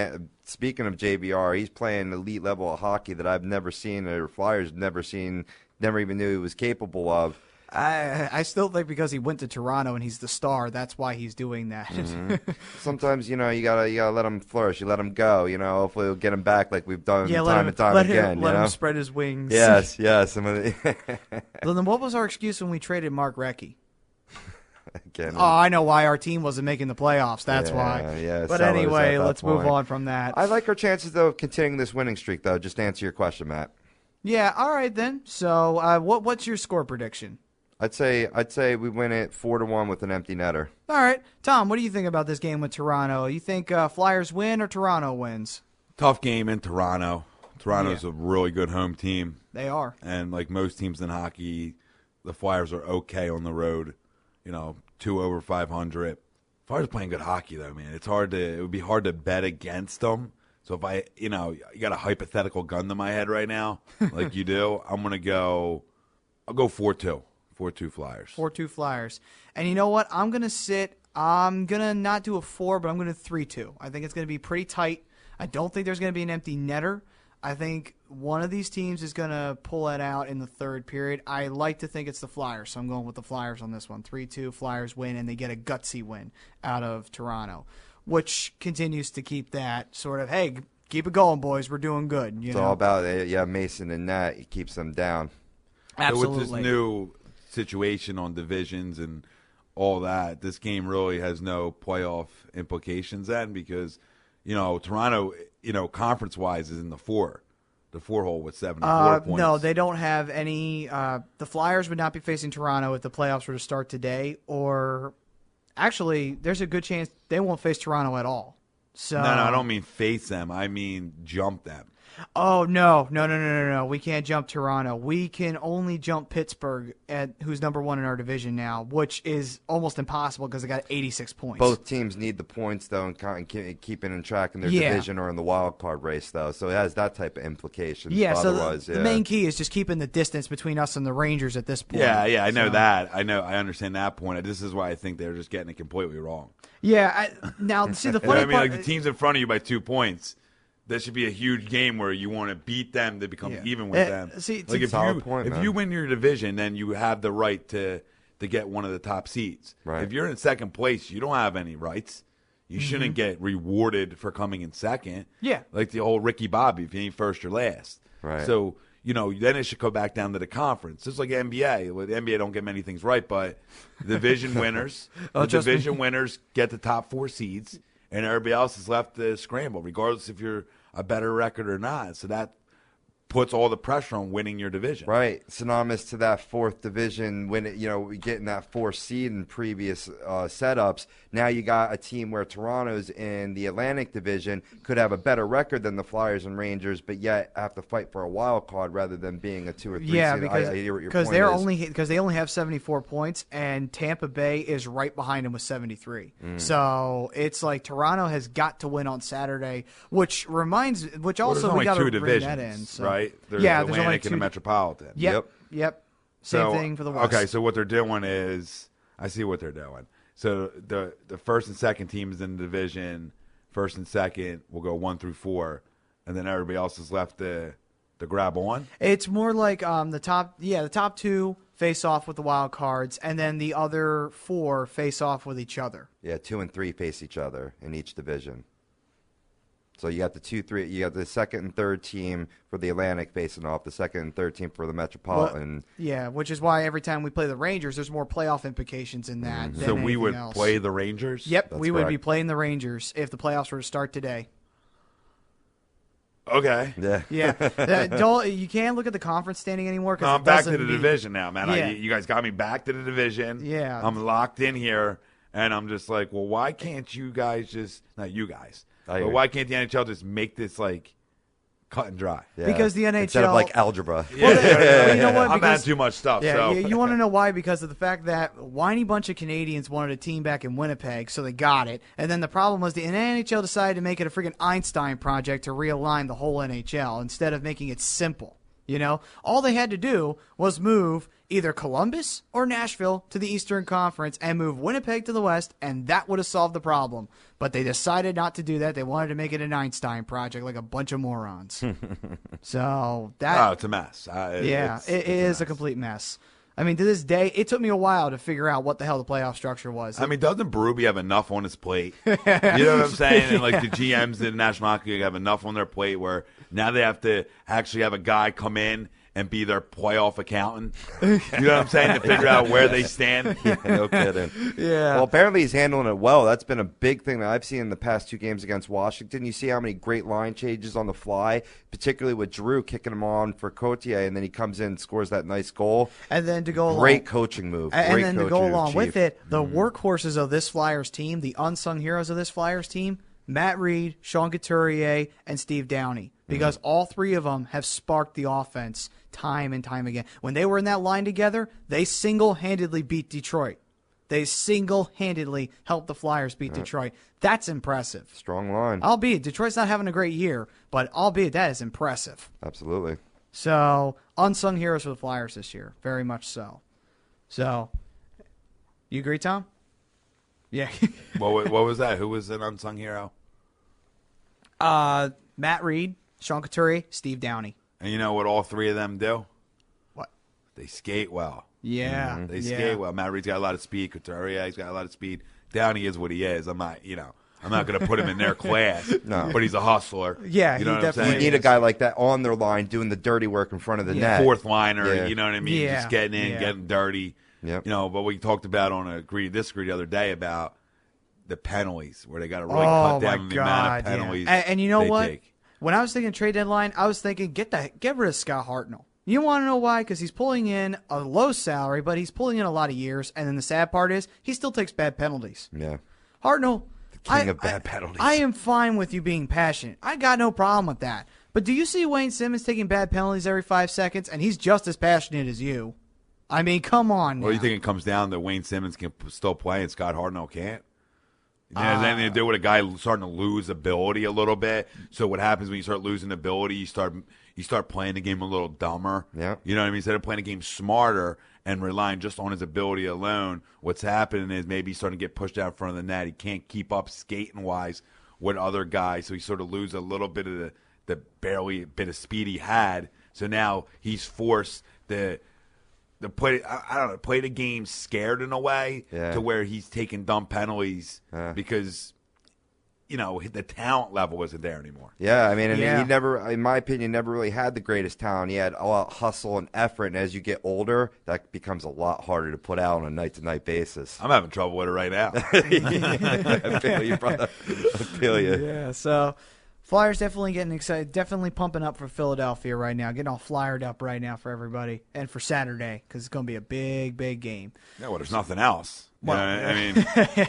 Speaking of JVR, he's playing elite level of hockey that I've never seen, or Flyers never seen, never even knew he was capable of. I still think because he went to Toronto and he's the star, that's why he's doing that. Mm-hmm. Sometimes, you gotta let him flourish. You let him go. Hopefully we'll get him back like we've done time and time again. Let him spread his wings. Yes. Well, then what was our excuse when we traded Mark Recchi? Again, I know why our team wasn't making the playoffs. That's why. Yeah, but anyway, let's move on from that. I like our chances, though, of continuing this winning streak, though. Just to answer your question, Matt. Yeah, all right then. So what's your score prediction? I'd say we win it 4-1 with an empty netter. All right. Tom, what do you think about this game with Toronto? You think Flyers win or Toronto wins? Tough game in Toronto. Toronto's a really good home team. They are. And like most teams in hockey, the Flyers are okay on the road. 2 over 500. Flyers playing good hockey though, man. It would be hard to bet against them. So if you got a hypothetical gun to my head right now, like you do, I'll go 4-2. 4-2 Flyers. 4-2 Flyers. And you know what? I'm going to not do a 4, but I'm going to 3-2. I think it's going to be pretty tight. I don't think there's going to be an empty netter. I think one of these teams is going to pull it out in the third period. I like to think it's the Flyers, so I'm going with the Flyers on this one. 3-2, Flyers win, and they get a gutsy win out of Toronto, which continues to keep that sort of, hey, keep it going, boys. We're doing good. It's all about it. Yeah, Mason and that. It keeps them down. Absolutely. So with this new situation on divisions and all that, this game really has no playoff implications then because, Toronto, conference-wise is in the 4 hole with 74 points. No, they don't have any. The Flyers would not be facing Toronto if the playoffs were to start today, or actually, there's a good chance they won't face Toronto at all. So No, I don't mean face them. I mean jump them. Oh, no. We can't jump Toronto. We can only jump Pittsburgh, who's number 1 in our division now, which is almost impossible because they got 86 points. Both teams need the points, though, and keeping in track in their division or in the wild card race, though. So it has that type of implications. Yeah, so the main key is just keeping the distance between us and the Rangers at this point. Yeah, I know that. I understand that point. This is why I think they're just getting it completely wrong. Yeah, now, see, the funny part... like the team's in front of you by 2 points. That should be a huge game where you want to beat them to become even with them. See, like if you win your division, then you have the right to get one of the top seeds. Right. If you're in second place, you don't have any rights. You shouldn't get rewarded for coming in second. Yeah. Like the old Ricky Bobby, if you ain't first or last. Right. So, then it should go back down to the conference. Just like NBA. Well, the NBA don't get many things right, but division winners, winners get the top 4 seeds, and everybody else is left to scramble, regardless if you're a better record or not. So puts all the pressure on winning your division. Right, synonymous to that fourth division when we get in that fourth seed in previous setups. Now you got a team where Toronto's in the Atlantic Division, could have a better record than the Flyers and Rangers, but yet have to fight for a wild card rather than being a 2 or 3 seed. Because I hear what your because point they're is. because they only have 74 points, and Tampa Bay is right behind them with 73. So it's like Toronto has got to win on Saturday, which also we got to bring that in. So. Right? There's there's Atlantic only and the two. Metropolitan. Yep. Same thing for the West. Okay, so what they're doing is, I see what they're doing. So the first and second teams in the division, first and second will go 1 through 4, and then everybody else is left to grab on. It's more like the top 2 face off with the wild cards, and then the other 4 face off with each other. Yeah, 2 and 3 face each other in each division. So you got the 2, 3. You got the second and third team for the Atlantic facing off, the second and third team for the Metropolitan. Which is why every time we play the Rangers, there's more playoff implications in that. So we would else. play the Rangers? Yep, That's we would correct. be playing the Rangers if the playoffs were to start today. Okay. Yeah. You can't look at the conference standing anymore. No, I'm back to the division now, man. Yeah. You guys got me back to the division. Yeah. I'm locked in here, and I'm just like, well, why can't you guys just – not you guys. But why can't the NHL just make this, like, cut and dry? Yeah. Because the NHL – Instead of, like, algebra. Well, you know what? I'm adding too much stuff. Yeah, so. you want to know why? Because of the fact that a whiny bunch of Canadians wanted a team back in Winnipeg, so they got it. And then the problem was the NHL decided to make it a freaking Einstein project to realign the whole NHL instead of making it simple. You know, all they had to do was move either Columbus or Nashville to the Eastern Conference and move Winnipeg to the West, and that would have solved the problem. But they decided not to do that. They wanted to make it an Einstein project like a bunch of morons. So that it's a mess. it is a complete mess. I mean, to this day, it took me a while to figure out what the hell the playoff structure was. I mean, doesn't Berube have enough on his plate? You know what I'm saying? And like the GMs in the National Hockey League have enough on their plate where now they have to actually have a guy come in and be their playoff accountant. You know what I'm saying? To figure out where they stand. Yeah, no kidding. Yeah. Well, apparently he's handling it well. That's been a big thing that I've seen in the past 2 games against Washington. You see how many great line changes on the fly, particularly with Drew kicking him on for Cotier, and then he comes in and scores that nice goal. And then to go Great coaching move. And then to go coaching along Chief. with it, the workhorses of this Flyers team, the unsung heroes of this Flyers team, Matt Reed, Sean Couturier, and Steve Downey. Because all 3 of them have sparked the offense time and time again. When they were in that line together, they single-handedly beat Detroit. They single-handedly helped the Flyers beat Detroit. That's impressive. Strong line. Albeit, Detroit's not having a great year, but albeit that is impressive. Absolutely. So, unsung heroes for the Flyers this year. Very much so. So, you agree, Tom? Yeah. What was that? Who was an unsung hero? Matt Reed, Sean Couturier, Steve Downey. And you know what all 3 of them do? What? They skate well. Yeah. They skate well. Matt Reed's got a lot of speed. Couturier, he's got a lot of speed. Downey is what he is. I'm not going to put him in their class. No. But he's a hustler. Yeah, you know he what I'm definitely saying? You need a guy like that on their line doing the dirty work in front of the net. Fourth liner, Yeah. you know what I mean? Yeah. Just getting in, getting dirty. Yep. You know, but we talked about on Agree Disagree the other day about the penalties where they got to really Oh, cut down my the amount God, of penalties. yeah. And you know they what? take. When I was thinking trade deadline, I was thinking get rid of Scott Hartnell. You want to know why? Because he's pulling in a low salary, but he's pulling in a lot of years. And then the sad part is he still takes bad penalties. Yeah. Hartnell, King of bad penalties. I am fine with you being passionate. I got no problem with that. But do you see Wayne Simmons taking bad penalties every 5 seconds, and he's just as passionate as you? I mean, come on now. Well, you think it comes down that Wayne Simmons can still play and Scott Hartnell can't? It has anything to do with a guy starting to lose ability a little bit. So what happens when you start losing ability, you start playing the game a little dumber. Yeah. You know what I mean? Instead of playing the game smarter and relying just on his ability alone, what's happening is maybe he's starting to get pushed out in front of the net. He can't keep up skating-wise with other guys, so he sort of loses a little bit of the barely bit of speed he had. So now he's forced to play, I don't know, play the game scared in a way to where he's taking dumb penalties because, you know, the talent level isn't there anymore. Yeah, I mean, and he never, in my opinion, never really had the greatest talent. He had a lot of hustle and effort, and as you get older, that becomes a lot harder to put out on a night-to-night basis. I'm having trouble with it right now. I feel you, brother. I feel you. Yeah, so Flyers definitely getting excited, definitely pumping up for Philadelphia right now, getting all flyered up right now for everybody, and for Saturday because it's going to be a big, big game. Yeah, well, there's nothing else. Well, I mean,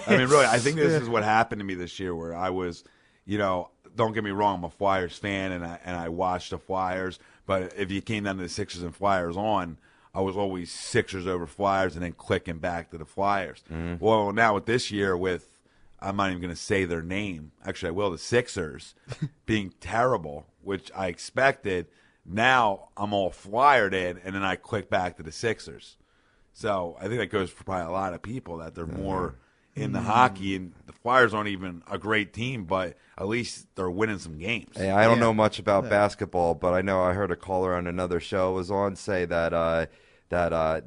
really, I think this is what happened to me this year, where I was, don't get me wrong, I'm a Flyers fan, and I watched the Flyers, but if you came down to the Sixers and Flyers I was always Sixers over Flyers, and then clicking back to the Flyers. Mm-hmm. Well, now with this year, I'm not even going to say their name. Actually, I will. The Sixers being terrible, which I expected. Now I'm all flyered in, and then I click back to the Sixers. So I think that goes for probably a lot of people, that they're more in the hockey, and the Flyers aren't even a great team, but at least they're winning some games. Hey, I don't know much about basketball, but I heard a caller on another show was on say that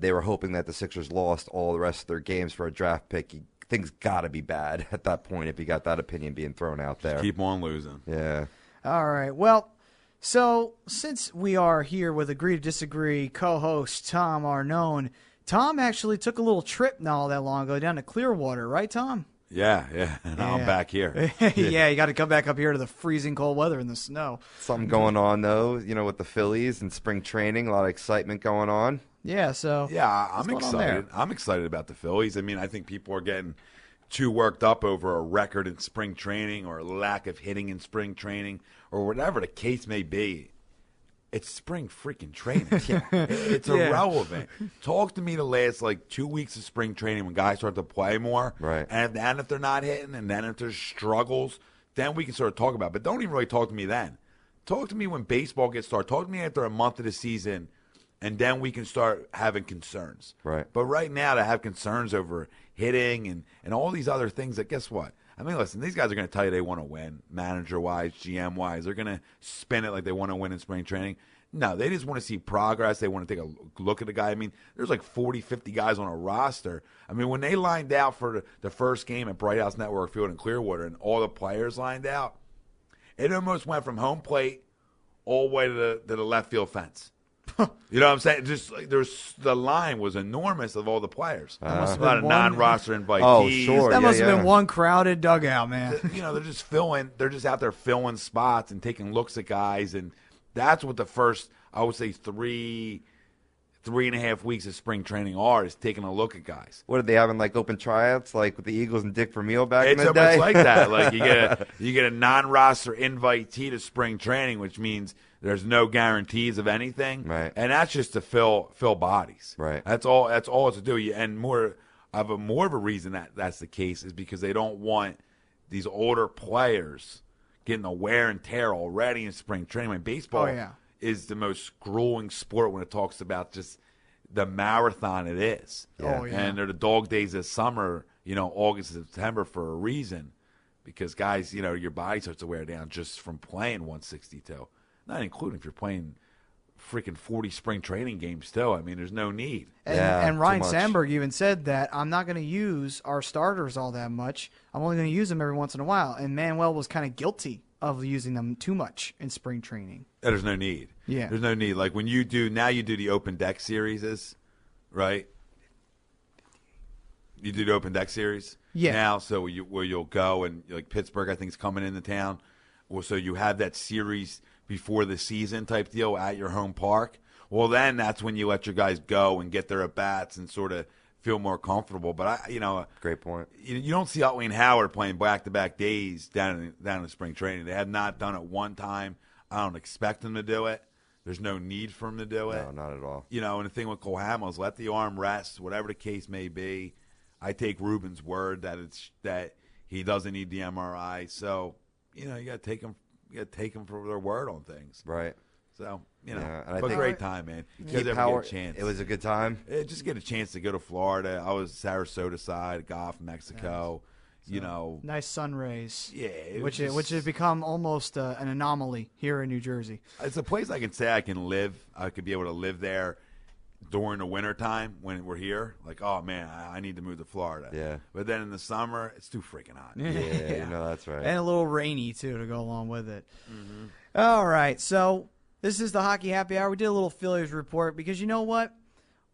they were hoping that the Sixers lost all the rest of their games for a draft pick. Things got to be bad at that point if you got that opinion being thrown out there. Just keep on losing. Yeah. All right. Well, so since we are here with Agree to Disagree co-host Tom Arnone, Tom actually took a little trip not all that long ago down to Clearwater, right, Tom? Yeah. I'm back here. Yeah, you got to come back up here to the freezing cold weather and the snow. Something going on, though, with the Phillies and spring training, a lot of excitement going on. Yeah, so I'm excited. I'm excited about the Phillies. I mean, I think people are getting too worked up over a record in spring training or a lack of hitting in spring training or whatever the case may be. It's spring freaking training. It's irrelevant. Talk to me the last 2 weeks of spring training when guys start to play more. Right. And then if they're not hitting, and then if there's struggles, then we can sort of talk about it. But don't even really talk to me then. Talk to me when baseball gets started. Talk to me after a month of the season. And then we can start having concerns. Right. But right now, to have concerns over hitting and all these other things, that guess what? I mean, listen, these guys are going to tell you they want to win, manager-wise, GM-wise. They're going to spin it like they want to win in spring training. No, they just want to see progress. They want to take a look at the guy. I mean, there's 40, 50 guys on a roster. I mean, when they lined out for the first game at Bright House Network Field in Clearwater and all the players lined out, it almost went from home plate all the way to the left field fence. You know what I'm saying? Just the line was enormous of all the players. A lot of non-roster invitees. Oh, sure. That must have been one crowded dugout, man. They're just they're just out there filling spots and taking looks at guys, and that's what the first, I would say, 3.5 weeks of spring training is taking a look at guys. What are they having, open tryouts with the Eagles and Dick Vermeil back in the day? It's almost like that. You get a non-roster invitee to spring training, which means there's no guarantees of anything, right? And that's just to fill bodies, right? That's all it's to do. And more of a reason that's the case is because they don't want these older players getting the wear and tear already in spring training. I mean, baseball is the most grueling sport when it talks about just the marathon it is. Yeah. And they're the dog days of summer, August and September for a reason, because guys, your body starts to wear down just from playing 162. Not including if you're playing freaking 40 spring training games still. I mean, there's no need. And Ryan Sandberg even said that I'm not going to use our starters all that much. I'm only going to use them every once in a while. And Manuel was kind of guilty of using them too much in spring training. There's no need. Yeah. There's no need. Like when you do the open deck series, right? You do the open deck series? Yeah. Now, so where you'll go and Pittsburgh, I think, is coming into town. Well, so you have that series before the season type deal at your home park. Well, then that's when you let your guys go and get their at-bats and sort of feel more comfortable. But, great point. You don't see Utley and Howard playing back-to-back days down in spring training. They have not done it one time. I don't expect them to do it. There's no need for them to do it. No, not at all. And the thing with Cole Hamels is let the arm rest, whatever the case may be. I take Ruben's word that he doesn't need the MRI. So, you got to take him. You got to take them for their word on things. Right. So, and but great time, man. You guys ever get a chance. It was a good time. Just get a chance to go to Florida. I was Sarasota side, Gulf, Mexico. So, nice sun rays. Yeah. Which has become almost an anomaly here in New Jersey. It's a place I can say I can live. I could be able to live there during the wintertime when we're here. Oh, man, I need to move to Florida. Yeah. But then in the summer, it's too freaking hot. Yeah, that's right. And a little rainy, too, to go along with it. Mm-hmm. All right, so this is the Hockey Happy Hour. We did a little Phillies report because you know what?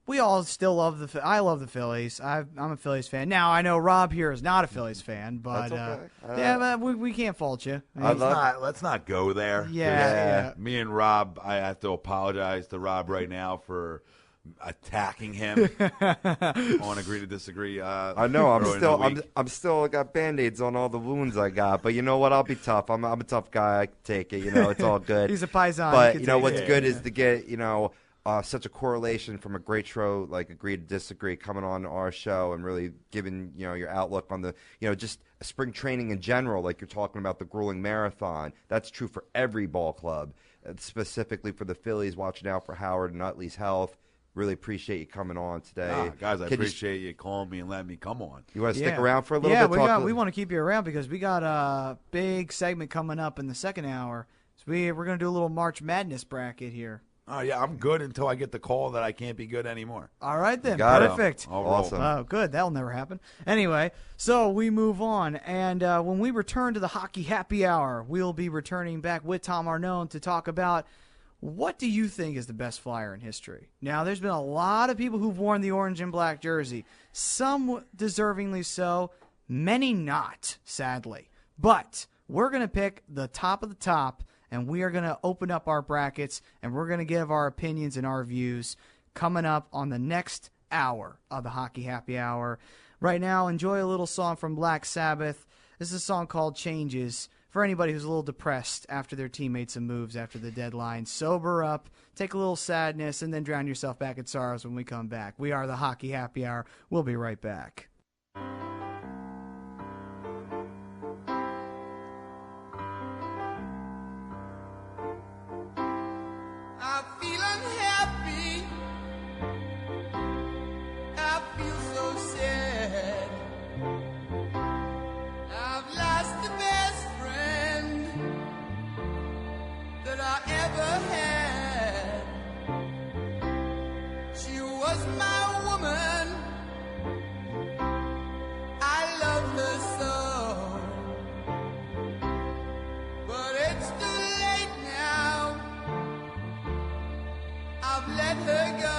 we all still love I love the Phillies. I'm a Phillies fan. Now, I know Rob here is not a Phillies fan, but That's okay. but we can't fault you. Let's not go there. Yeah. Me and Rob, I have to apologize to Rob right now for attacking him on agree to disagree. I know I'm still got band-aids on all the wounds I got, but you know what? I'll be tough. I'm a tough guy. I can take it. You know, it's all good. He's a paisan. But you know what's good is to get such a correlation from a great show like Agree to Disagree coming on our show and really giving your outlook on the just spring training in general, like you're talking about the grueling marathon. That's true for every ball club, specifically for the Phillies. Watching out for Howard and Utley's health. Really appreciate you coming on today. Guys, I appreciate you calling me and letting me come on. You want to stick around for a little bit? Yeah, we want to keep you around because we got a big segment coming up in the second hour. So we're going to do a little March Madness bracket here. Oh, yeah, I'm good until I get the call that I can't be good anymore. All right, then. Perfect. Awesome. Oh, good. That'll never happen. Anyway, so we move on. And when we return to the Hockey Happy Hour, we'll be returning back with Tom Arnone to talk about what do you think is the best Flyer in history? Now, there's been a lot of people who've worn the orange and black jersey. Some deservingly so, many not, sadly. But we're going to pick the top of the top, and we are going to open up our brackets, and we're going to give our opinions and our views coming up on the next hour of the Hockey Happy Hour. Right now, enjoy a little song from Black Sabbath. This is a song called Changes. For anybody who's a little depressed after their team made some moves after the deadline, sober up, take a little sadness, and then drown yourself back in sorrows when we come back. We are the Hockey Happy Hour. We'll be right back. Let her go.